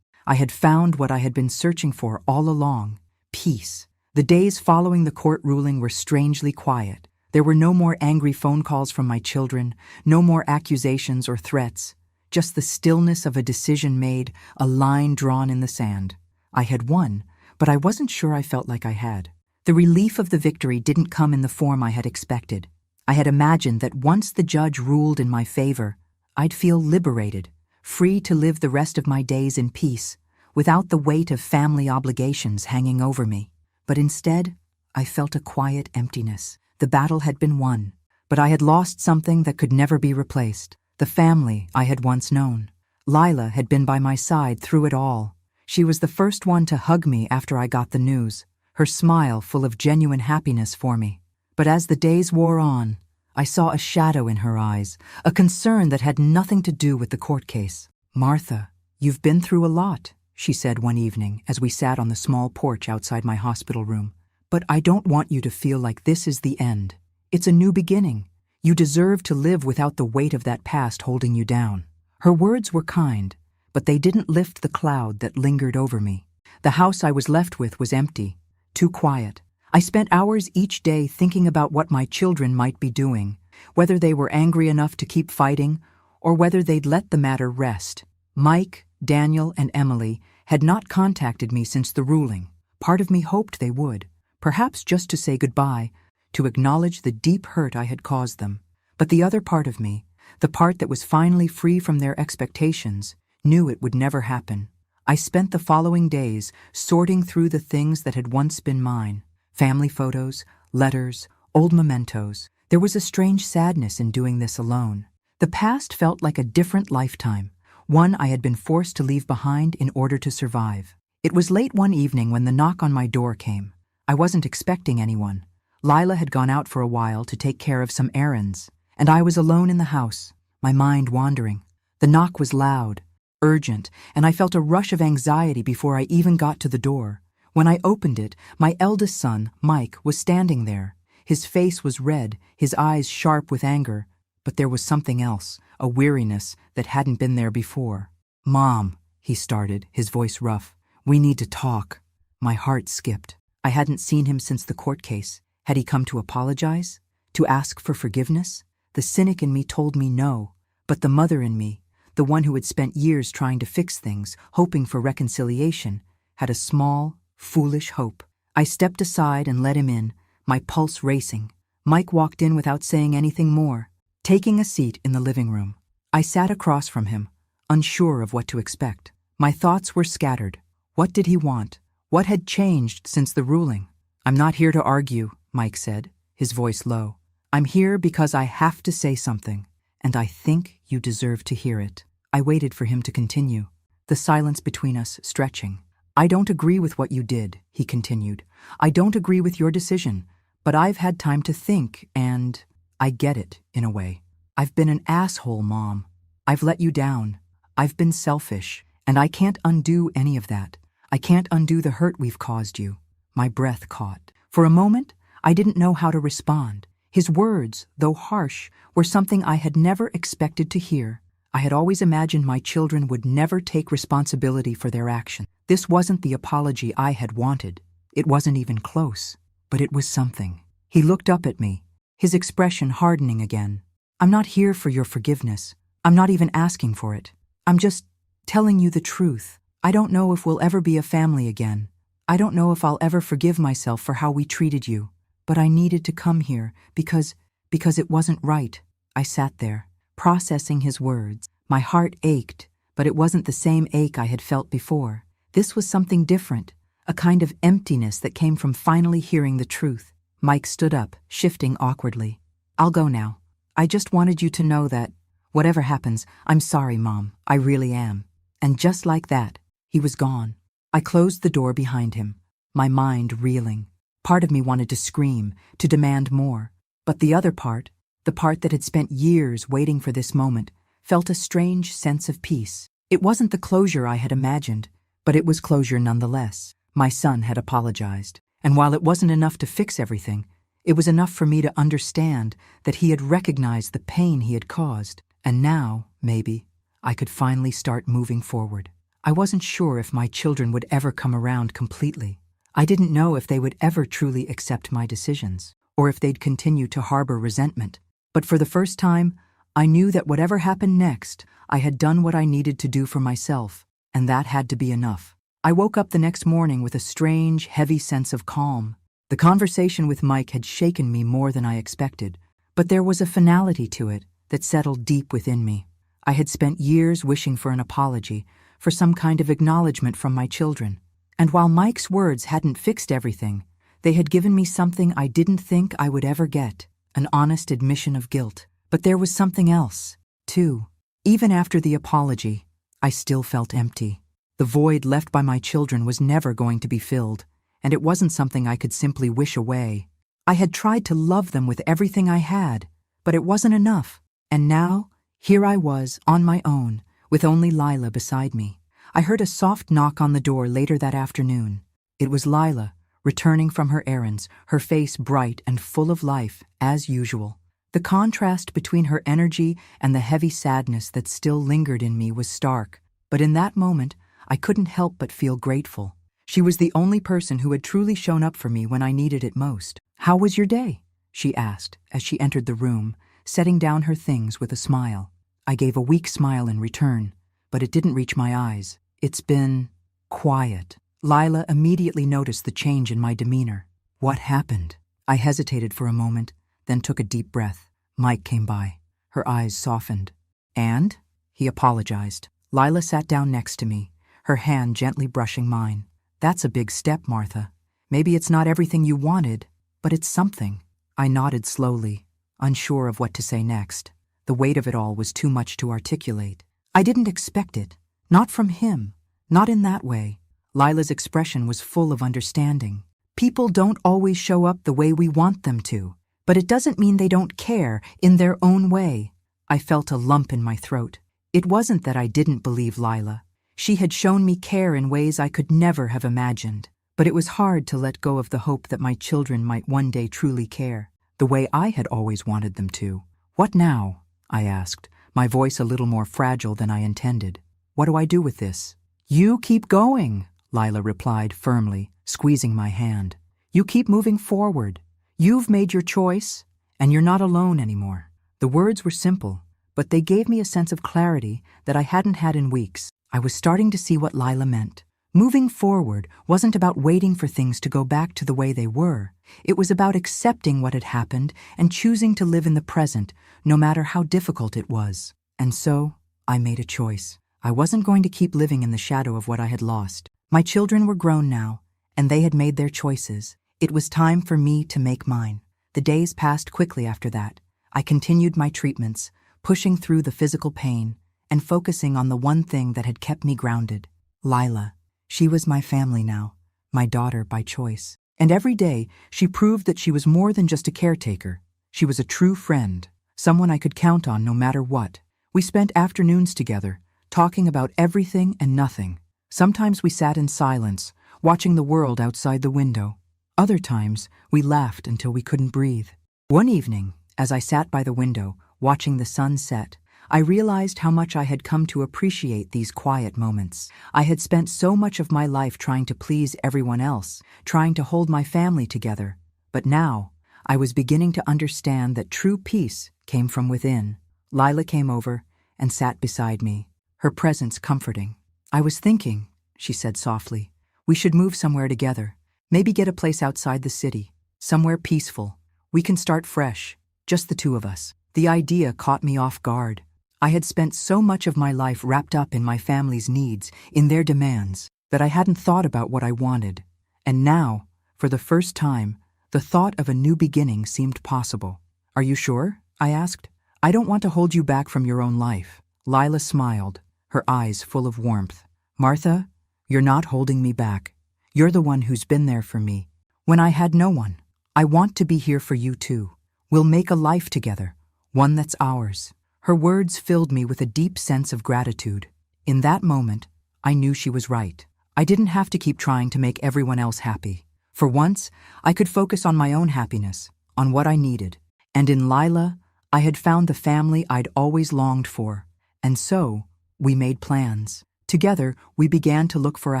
I had found what I had been searching for all along, peace. The days following the court ruling were strangely quiet. There were no more angry phone calls from my children, no more accusations or threats, just the stillness of a decision made, a line drawn in the sand. I had won, but I wasn't sure I felt like I had. The relief of the victory didn't come in the form I had expected. I had imagined that once the judge ruled in my favor, I'd feel liberated, free to live the rest of my days in peace, without the weight of family obligations hanging over me. But instead, I felt a quiet emptiness. The battle had been won, but I had lost something that could never be replaced. The family I had once known. Lila had been by my side through it all. She was the first one to hug me after I got the news, her smile full of genuine happiness for me. But as the days wore on, I saw a shadow in her eyes, a concern that had nothing to do with the court case. Martha, you've been through a lot, she said one evening as we sat on the small porch outside my hospital room. But I don't want you to feel like this is the end. It's a new beginning. You deserve to live without the weight of that past holding you down." Her words were kind, but they didn't lift the cloud that lingered over me. The house I was left with was empty, too quiet. I spent hours each day thinking about what my children might be doing, whether they were angry enough to keep fighting, or whether they'd let the matter rest. Mike, Daniel, and Emily had not contacted me since the ruling. Part of me hoped they would, perhaps just to say goodbye, to acknowledge the deep hurt I had caused them. But the other part of me, the part that was finally free from their expectations, knew it would never happen. I spent the following days sorting through the things that had once been mine. Family photos, letters, old mementos. There was a strange sadness in doing this alone. The past felt like a different lifetime, one I had been forced to leave behind in order to survive. It was late one evening when the knock on my door came. I wasn't expecting anyone. Lila had gone out for a while to take care of some errands, and I was alone in the house, my mind wandering. The knock was loud, urgent, and I felt a rush of anxiety before I even got to the door. When I opened it, my eldest son, Mike, was standing there. His face was red, his eyes sharp with anger, but there was something else, a weariness that hadn't been there before. "Mom," he started, his voice rough, "we need to talk." My heart skipped. I hadn't seen him since the court case. Had he come to apologize? To ask for forgiveness? The cynic in me told me no, but the mother in me, the one who had spent years trying to fix things, hoping for reconciliation, had a small, foolish hope. I stepped aside and let him in, my pulse racing. Mike walked in without saying anything more, taking a seat in the living room. I sat across from him, unsure of what to expect. My thoughts were scattered. What did he want? What had changed since the ruling? "I'm not here to argue," Mike said, his voice low. "I'm here because I have to say something, and I think you deserve to hear it." I waited for him to continue, the silence between us stretching. "I don't agree with what you did," he continued. "I don't agree with your decision, but I've had time to think, and I get it, in a way. I've been an asshole, Mom. I've let you down. I've been selfish, and I can't undo any of that. I can't undo the hurt we've caused you." My breath caught. For a moment, I didn't know how to respond. His words, though harsh, were something I had never expected to hear. I had always imagined my children would never take responsibility for their actions. This wasn't the apology I had wanted. It wasn't even close, but it was something. He looked up at me, his expression hardening again. "I'm not here for your forgiveness. I'm not even asking for it. I'm just telling you the truth. I don't know if we'll ever be a family again. I don't know if I'll ever forgive myself for how we treated you. But I needed to come here because it wasn't right." I sat there, processing his words. My heart ached, but it wasn't the same ache I had felt before. This was something different, a kind of emptiness that came from finally hearing the truth. Mike stood up, shifting awkwardly. "I'll go now. I just wanted you to know that, whatever happens, I'm sorry, Mom. I really am." And just like that, he was gone. I closed the door behind him, my mind reeling. Part of me wanted to scream, to demand more. But the other part, the part that had spent years waiting for this moment, felt a strange sense of peace. It wasn't the closure I had imagined, but it was closure nonetheless. My son had apologized, and while it wasn't enough to fix everything, it was enough for me to understand that he had recognized the pain he had caused, and now, maybe, I could finally start moving forward. I wasn't sure if my children would ever come around completely. I didn't know if they would ever truly accept my decisions, or if they'd continue to harbor resentment. But for the first time, I knew that whatever happened next, I had done what I needed to do for myself, and that had to be enough. I woke up the next morning with a strange, heavy sense of calm. The conversation with Mike had shaken me more than I expected, but there was a finality to it that settled deep within me. I had spent years wishing for an apology, for some kind of acknowledgement from my children. And while Mike's words hadn't fixed everything, they had given me something I didn't think I would ever get, an honest admission of guilt. But there was something else, too. Even after the apology, I still felt empty. The void left by my children was never going to be filled, and it wasn't something I could simply wish away. I had tried to love them with everything I had, but it wasn't enough. And now, here I was, on my own, with only Lila beside me. I heard a soft knock on the door later that afternoon. It was Lila, returning from her errands, her face bright and full of life, as usual. The contrast between her energy and the heavy sadness that still lingered in me was stark, but in that moment, I couldn't help but feel grateful. She was the only person who had truly shown up for me when I needed it most. "How was your day?" she asked as she entered the room, setting down her things with a smile. I gave a weak smile in return, but it didn't reach my eyes. "It's been quiet." Lila immediately noticed the change in my demeanor. "What happened?" I hesitated for a moment, then took a deep breath. Mike came by. Her eyes softened. "And?" He apologized. Lila sat down next to me, her hand gently brushing mine. "That's a big step, Martha. Maybe it's not everything you wanted, but it's something." I nodded slowly, unsure of what to say next. The weight of it all was too much to articulate. I didn't expect it. Not from him. Not in that way. Lila's expression was full of understanding. People don't always show up the way we want them to, but it doesn't mean they don't care in their own way. I felt a lump in my throat. It wasn't that I didn't believe Lila. She had shown me care in ways I could never have imagined, but it was hard to let go of the hope that my children might one day truly care, the way I had always wanted them to. "What now?" I asked, my voice a little more fragile than I intended. "What do I do with this?" "You keep going," Lila replied firmly, squeezing my hand. "You keep moving forward. You've made your choice, and you're not alone anymore." The words were simple, but they gave me a sense of clarity that I hadn't had in weeks. I was starting to see what Lila meant. Moving forward wasn't about waiting for things to go back to the way they were. It was about accepting what had happened and choosing to live in the present, no matter how difficult it was. And so, I made a choice. I wasn't going to keep living in the shadow of what I had lost. My children were grown now, and they had made their choices. It was time for me to make mine. The days passed quickly after that. I continued my treatments, pushing through the physical pain, and focusing on the one thing that had kept me grounded. Lila. She was my family now, my daughter by choice. And every day, she proved that she was more than just a caretaker. She was a true friend, someone I could count on no matter what. We spent afternoons together, talking about everything and nothing. Sometimes we sat in silence, watching the world outside the window. Other times, we laughed until we couldn't breathe. One evening, as I sat by the window, watching the sun set, I realized how much I had come to appreciate these quiet moments. I had spent so much of my life trying to please everyone else, trying to hold my family together. But now, I was beginning to understand that true peace came from within. Lila came over and sat beside me, her presence comforting. "I was thinking," she said softly, "we should move somewhere together. Maybe get a place outside the city, somewhere peaceful. We can start fresh, just the two of us." The idea caught me off guard. I had spent so much of my life wrapped up in my family's needs, in their demands, that I hadn't thought about what I wanted. And now, for the first time, the thought of a new beginning seemed possible. "Are you sure?" I asked. "I don't want to hold you back from your own life." Lila smiled, her eyes full of warmth. "Martha, you're not holding me back. You're the one who's been there for me when I had no one. I want to be here for you too. We'll make a life together, one that's ours." Her words filled me with a deep sense of gratitude. In that moment, I knew she was right. I didn't have to keep trying to make everyone else happy. For once, I could focus on my own happiness, on what I needed. And in Lila, I had found the family I'd always longed for. And so, we made plans. Together, we began to look for a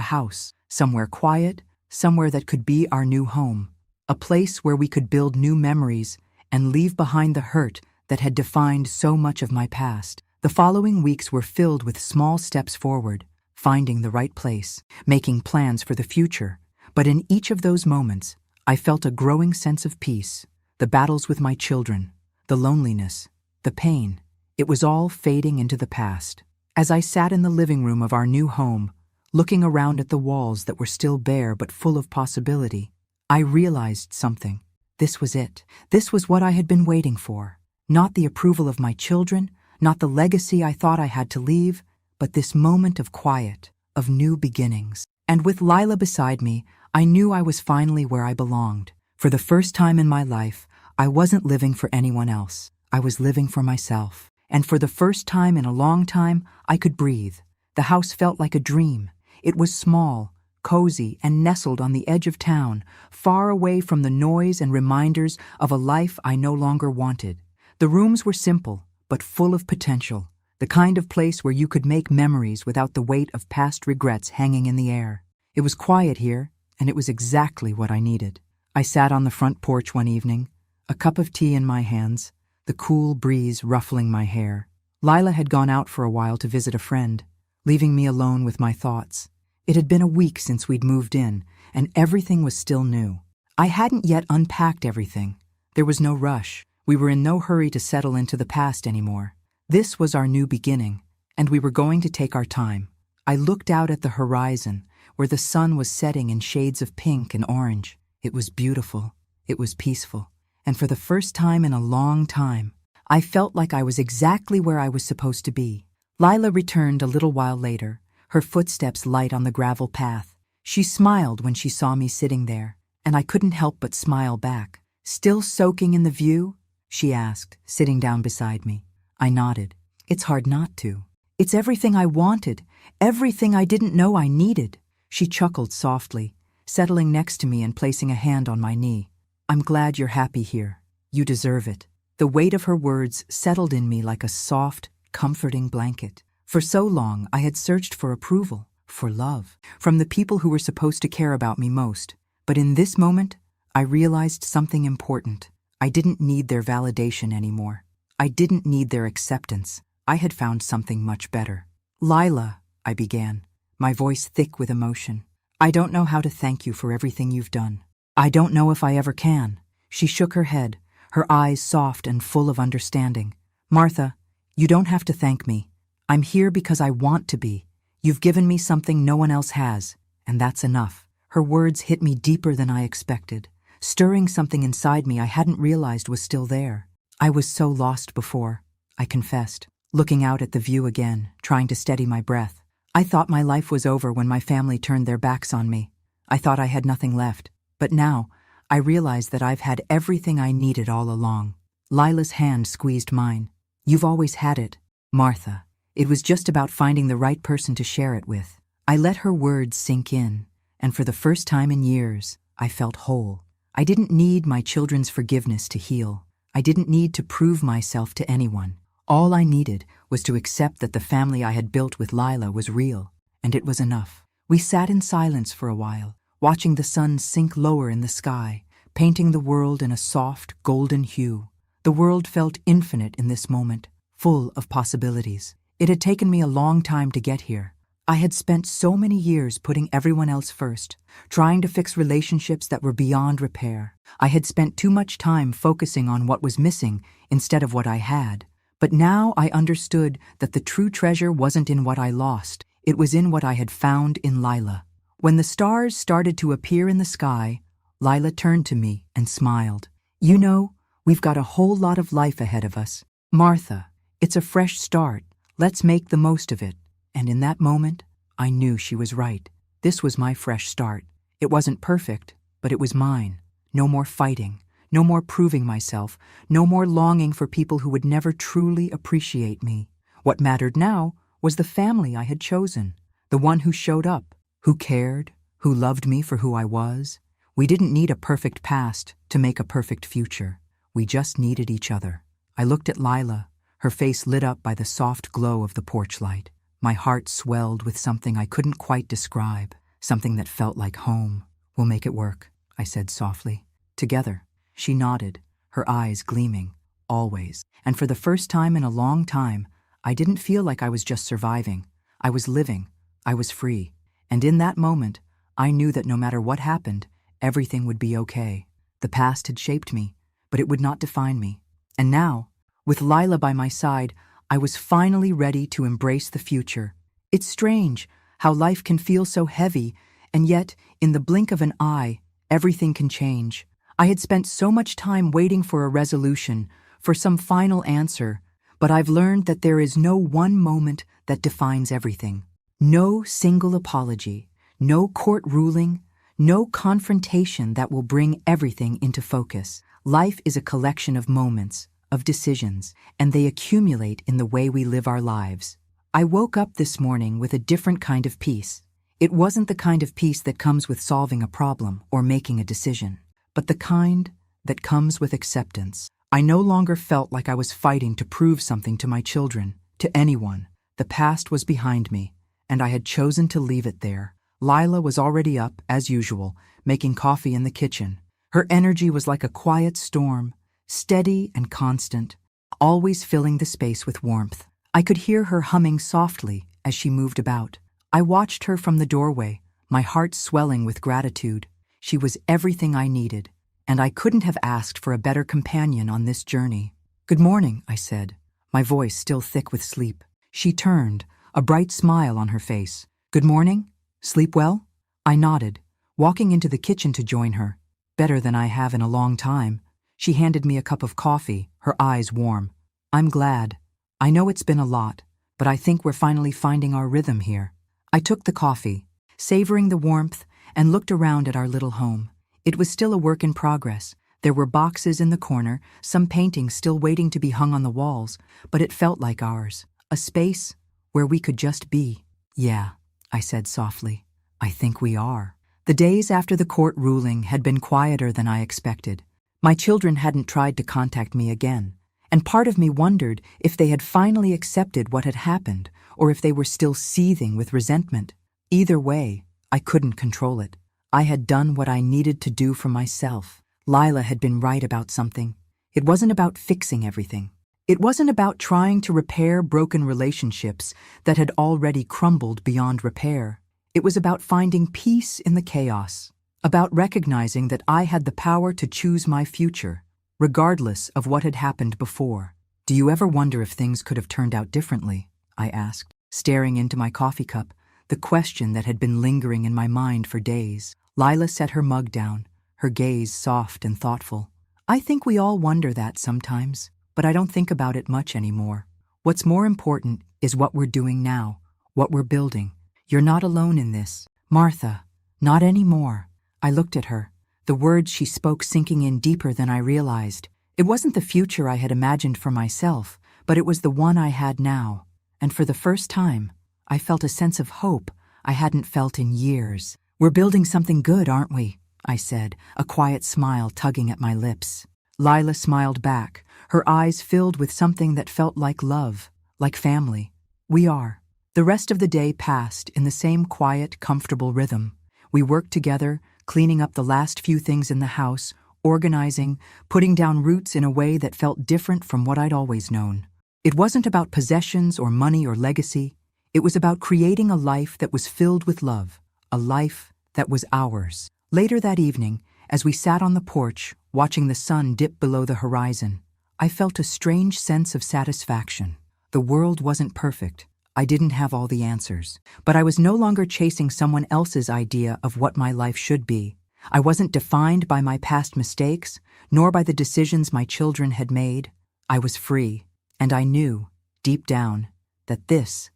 house, somewhere quiet, somewhere that could be our new home. A place where we could build new memories and leave behind the hurt that had defined so much of my past. The following weeks were filled with small steps forward, finding the right place, making plans for the future. But in each of those moments, I felt a growing sense of peace. The battles with my children, the loneliness, the pain, it was all fading into the past. As I sat in the living room of our new home, looking around at the walls that were still bare but full of possibility, I realized something. This was it. This was what I had been waiting for. Not the approval of my children, not the legacy I thought I had to leave, but this moment of quiet, of new beginnings. And with Lila beside me, I knew I was finally where I belonged. For the first time in my life, I wasn't living for anyone else. I was living for myself. And for the first time in a long time, I could breathe. The house felt like a dream. It was small, cozy, and nestled on the edge of town, far away from the noise and reminders of a life I no longer wanted. The rooms were simple, but full of potential, the kind of place where you could make memories without the weight of past regrets hanging in the air. It was quiet here, and it was exactly what I needed. I sat on the front porch one evening, a cup of tea in my hands, the cool breeze ruffling my hair. Lila had gone out for a while to visit a friend, leaving me alone with my thoughts. It had been a week since we'd moved in, and everything was still new. I hadn't yet unpacked everything. There was no rush. We were in no hurry to settle into the past anymore. This was our new beginning, and we were going to take our time. I looked out at the horizon, where the sun was setting in shades of pink and orange. It was beautiful. It was peaceful. And for the first time in a long time, I felt like I was exactly where I was supposed to be. Lila returned a little while later, her footsteps light on the gravel path. She smiled when she saw me sitting there, and I couldn't help but smile back. "Still soaking in the view?" she asked, sitting down beside me. I nodded. "It's hard not to. It's everything I wanted, everything I didn't know I needed." She chuckled softly, settling next to me and placing a hand on my knee. "I'm glad you're happy here. You deserve it." The weight of her words settled in me like a soft, comforting blanket. For so long, I had searched for approval, for love, from the people who were supposed to care about me most. But in this moment, I realized something important. I didn't need their validation anymore. I didn't need their acceptance. I had found something much better. "Lila," I began, my voice thick with emotion. "I don't know how to thank you for everything you've done. I don't know if I ever can." She shook her head, her eyes soft and full of understanding. "Martha, you don't have to thank me. I'm here because I want to be. You've given me something no one else has, and that's enough." Her words hit me deeper than I expected, stirring something inside me I hadn't realized was still there. I was so lost before, I confessed, looking out at the view again, trying to steady my breath. I thought my life was over when my family turned their backs on me. I thought I had nothing left. But now, I realize that I've had everything I needed all along. Lila's hand squeezed mine. "You've always had it, Martha. It was just about finding the right person to share it with." I let her words sink in, and for the first time in years, I felt whole. I didn't need my children's forgiveness to heal. I didn't need to prove myself to anyone. All I needed was to accept that the family I had built with Lila was real, and it was enough. We sat in silence for a while, watching the sun sink lower in the sky, painting the world in a soft, golden hue. The world felt infinite in this moment, full of possibilities. It had taken me a long time to get here. I had spent so many years putting everyone else first, trying to fix relationships that were beyond repair. I had spent too much time focusing on what was missing instead of what I had. But now I understood that the true treasure wasn't in what I lost. It was in what I had found in Lila. When the stars started to appear in the sky, Lila turned to me and smiled. "You know, we've got a whole lot of life ahead of us. Martha, it's a fresh start. Let's make the most of it." And in that moment, I knew she was right. This was my fresh start. It wasn't perfect, but it was mine. No more fighting, no more proving myself, no more longing for people who would never truly appreciate me. What mattered now was the family I had chosen, the one who showed up, who cared, who loved me for who I was. We didn't need a perfect past to make a perfect future. We just needed each other. I looked at Lila, her face lit up by the soft glow of the porch light. My heart swelled with something I couldn't quite describe, something that felt like home. "We'll make it work," I said softly. "Together." She nodded, her eyes gleaming, always. And for the first time in a long time, I didn't feel like I was just surviving. I was living. I was free. And in that moment, I knew that no matter what happened, everything would be okay. The past had shaped me, but it would not define me. And now, with Lila by my side, I was finally ready to embrace the future. It's strange how life can feel so heavy, and yet, in the blink of an eye, everything can change. I had spent so much time waiting for a resolution, for some final answer, but I've learned that there is no one moment that defines everything. No single apology, no court ruling, no confrontation that will bring everything into focus. Life is a collection of moments, of decisions, and they accumulate in the way we live our lives. I woke up this morning with a different kind of peace. It wasn't the kind of peace that comes with solving a problem or making a decision, but the kind that comes with acceptance. I no longer felt like I was fighting to prove something to my children, to anyone. The past was behind me, and I had chosen to leave it there. Lila was already up, as usual, making coffee in the kitchen. Her energy was like a quiet storm, steady and constant, always filling the space with warmth. I could hear her humming softly as she moved about. I watched her from the doorway, my heart swelling with gratitude. She was everything I needed, and I couldn't have asked for a better companion on this journey. "Good morning," I said, my voice still thick with sleep. She turned, a bright smile on her face. "Good morning? Sleep well?" I nodded, walking into the kitchen to join her. "Better than I have in a long time." She handed me a cup of coffee, her eyes warm. "I'm glad. I know it's been a lot, but I think we're finally finding our rhythm here." I took the coffee, savoring the warmth, and looked around at our little home. It was still a work in progress. There were boxes in the corner, some paintings still waiting to be hung on the walls, but it felt like ours, a space where we could just be. "Yeah," I said softly, "I think we are." The days after the court ruling had been quieter than I expected. My children hadn't tried to contact me again, and part of me wondered if they had finally accepted what had happened, or if they were still seething with resentment. Either way, I couldn't control it. I had done what I needed to do for myself. Lila had been right about something. It wasn't about fixing everything. It wasn't about trying to repair broken relationships that had already crumbled beyond repair. It was about finding peace in the chaos, about recognizing that I had the power to choose my future, regardless of what had happened before. "Do you ever wonder if things could have turned out differently?" I asked, staring into my coffee cup, the question that had been lingering in my mind for days. Lila set her mug down, her gaze soft and thoughtful. "I think we all wonder that sometimes, but I don't think about it much anymore. What's more important is what we're doing now, what we're building. You're not alone in this, Martha, not anymore." I looked at her, the words she spoke sinking in deeper than I realized. It wasn't the future I had imagined for myself, but it was the one I had now. And for the first time, I felt a sense of hope I hadn't felt in years. "We're building something good, aren't we?" I said, a quiet smile tugging at my lips. Lila smiled back, her eyes filled with something that felt like love, like family. "We are." The rest of the day passed in the same quiet, comfortable rhythm. We worked together, cleaning up the last few things in the house, organizing, putting down roots in a way that felt different from what I'd always known. It wasn't about possessions or money or legacy. It was about creating a life that was filled with love, a life that was ours. Later that evening, as we sat on the porch, watching the sun dip below the horizon, I felt a strange sense of satisfaction. The world wasn't perfect. I didn't have all the answers, but I was no longer chasing someone else's idea of what my life should be. I wasn't defined by my past mistakes, nor by the decisions my children had made. I was free, and I knew, deep down, that this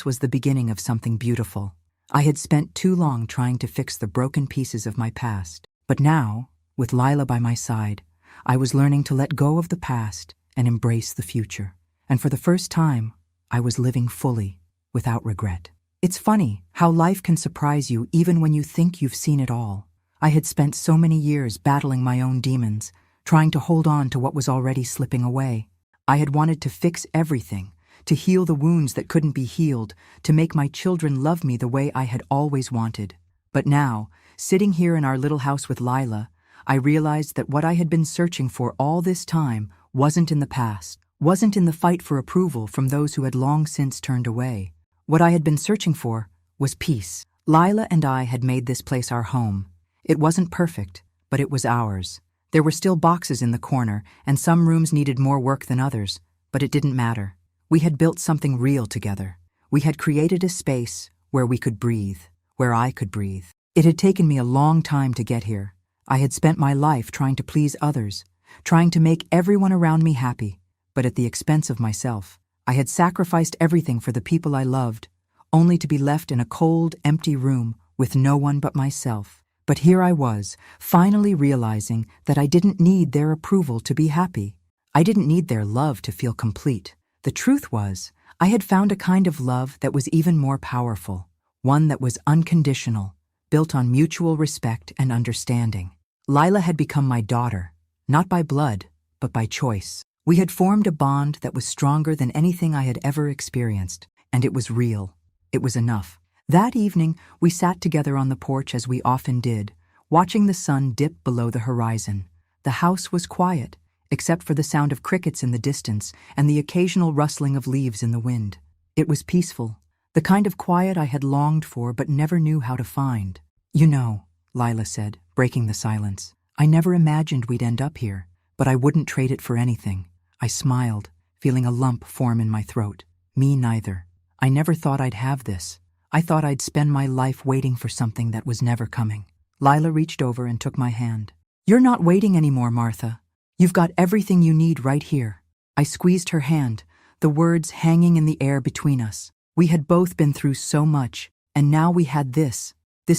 was the beginning of something beautiful. I had spent too long trying to fix the broken pieces of my past, but now, with Lila by my side, I was learning to let go of the past and embrace the future. And for the first time, I was living fully, without regret. It's funny how life can surprise you even when you think you've seen it all. I had spent so many years battling my own demons, trying to hold on to what was already slipping away. I had wanted to fix everything, to heal the wounds that couldn't be healed, to make my children love me the way I had always wanted. But now, sitting here in our little house with Lila, I realized that what I had been searching for all this time wasn't in the past, wasn't in the fight for approval from those who had long since turned away. What I had been searching for was peace. Lila and I had made this place our home. It wasn't perfect, but it was ours. There were still boxes in the corner, and some rooms needed more work than others, but it didn't matter. We had built something real together. We had created a space where we could breathe, where I could breathe. It had taken me a long time to get here. I had spent my life trying to please others, trying to make everyone around me happy, but at the expense of myself. I had sacrificed everything for the people I loved, only to be left in a cold, empty room with no one but myself. But here I was, finally realizing that I didn't need their approval to be happy. I didn't need their love to feel complete. The truth was, I had found a kind of love that was even more powerful, one that was unconditional, built on mutual respect and understanding. Lila had become my daughter, not by blood, but by choice. We had formed a bond that was stronger than anything I had ever experienced, and it was real. It was enough. That evening, we sat together on the porch as we often did, watching the sun dip below the horizon. The house was quiet, except for the sound of crickets in the distance and the occasional rustling of leaves in the wind. It was peaceful, the kind of quiet I had longed for but never knew how to find. "You know," Lila said, breaking the silence, "I never imagined we'd end up here, but I wouldn't trade it for anything." I smiled, feeling a lump form in my throat. Me neither. I never thought I'd have this. I thought I'd spend my life waiting for something that was never coming. Lila reached over and took my hand. "You're not waiting anymore, Martha. You've got everything you need right here." I squeezed her hand, the words hanging in the air between us. We had both been through so much, and now we had this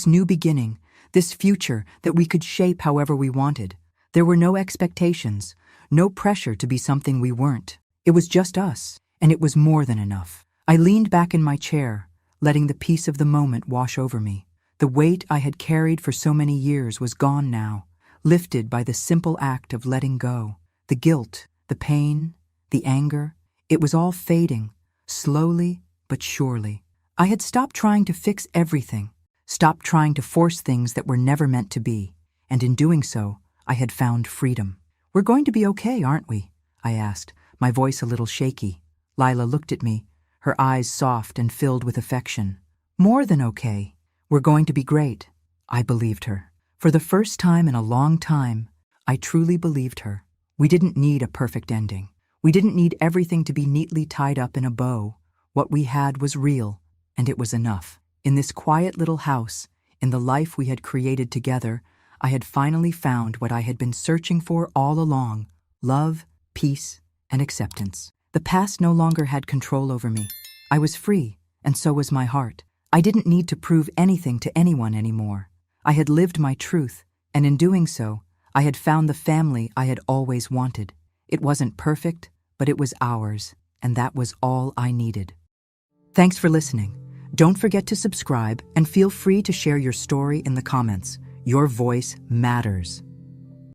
new beginning, this future that we could shape however we wanted. There were no expectations, no pressure to be something we weren't. It was just us, and it was more than enough. I leaned back in my chair, letting the peace of the moment wash over me. The weight I had carried for so many years was gone now, lifted by the simple act of letting go. The guilt, the pain, the anger, it was all fading, slowly but surely. I had stopped trying to fix everything, stopped trying to force things that were never meant to be, and in doing so, I had found freedom. "We're going to be okay, aren't we?" I asked, my voice a little shaky. Lila looked at me, her eyes soft and filled with affection. "More than okay. We're going to be great." I believed her. For the first time in a long time, I truly believed her. We didn't need a perfect ending. We didn't need everything to be neatly tied up in a bow. What we had was real, and it was enough. In this quiet little house, in the life we had created together, I had finally found what I had been searching for all along: love, peace, and acceptance. The past no longer had control over me. I was free, and so was my heart. I didn't need to prove anything to anyone anymore. I had lived my truth, and in doing so, I had found the family I had always wanted. It wasn't perfect, but it was ours, and that was all I needed. Thanks for listening. Don't forget to subscribe and feel free to share your story in the comments. Your voice matters.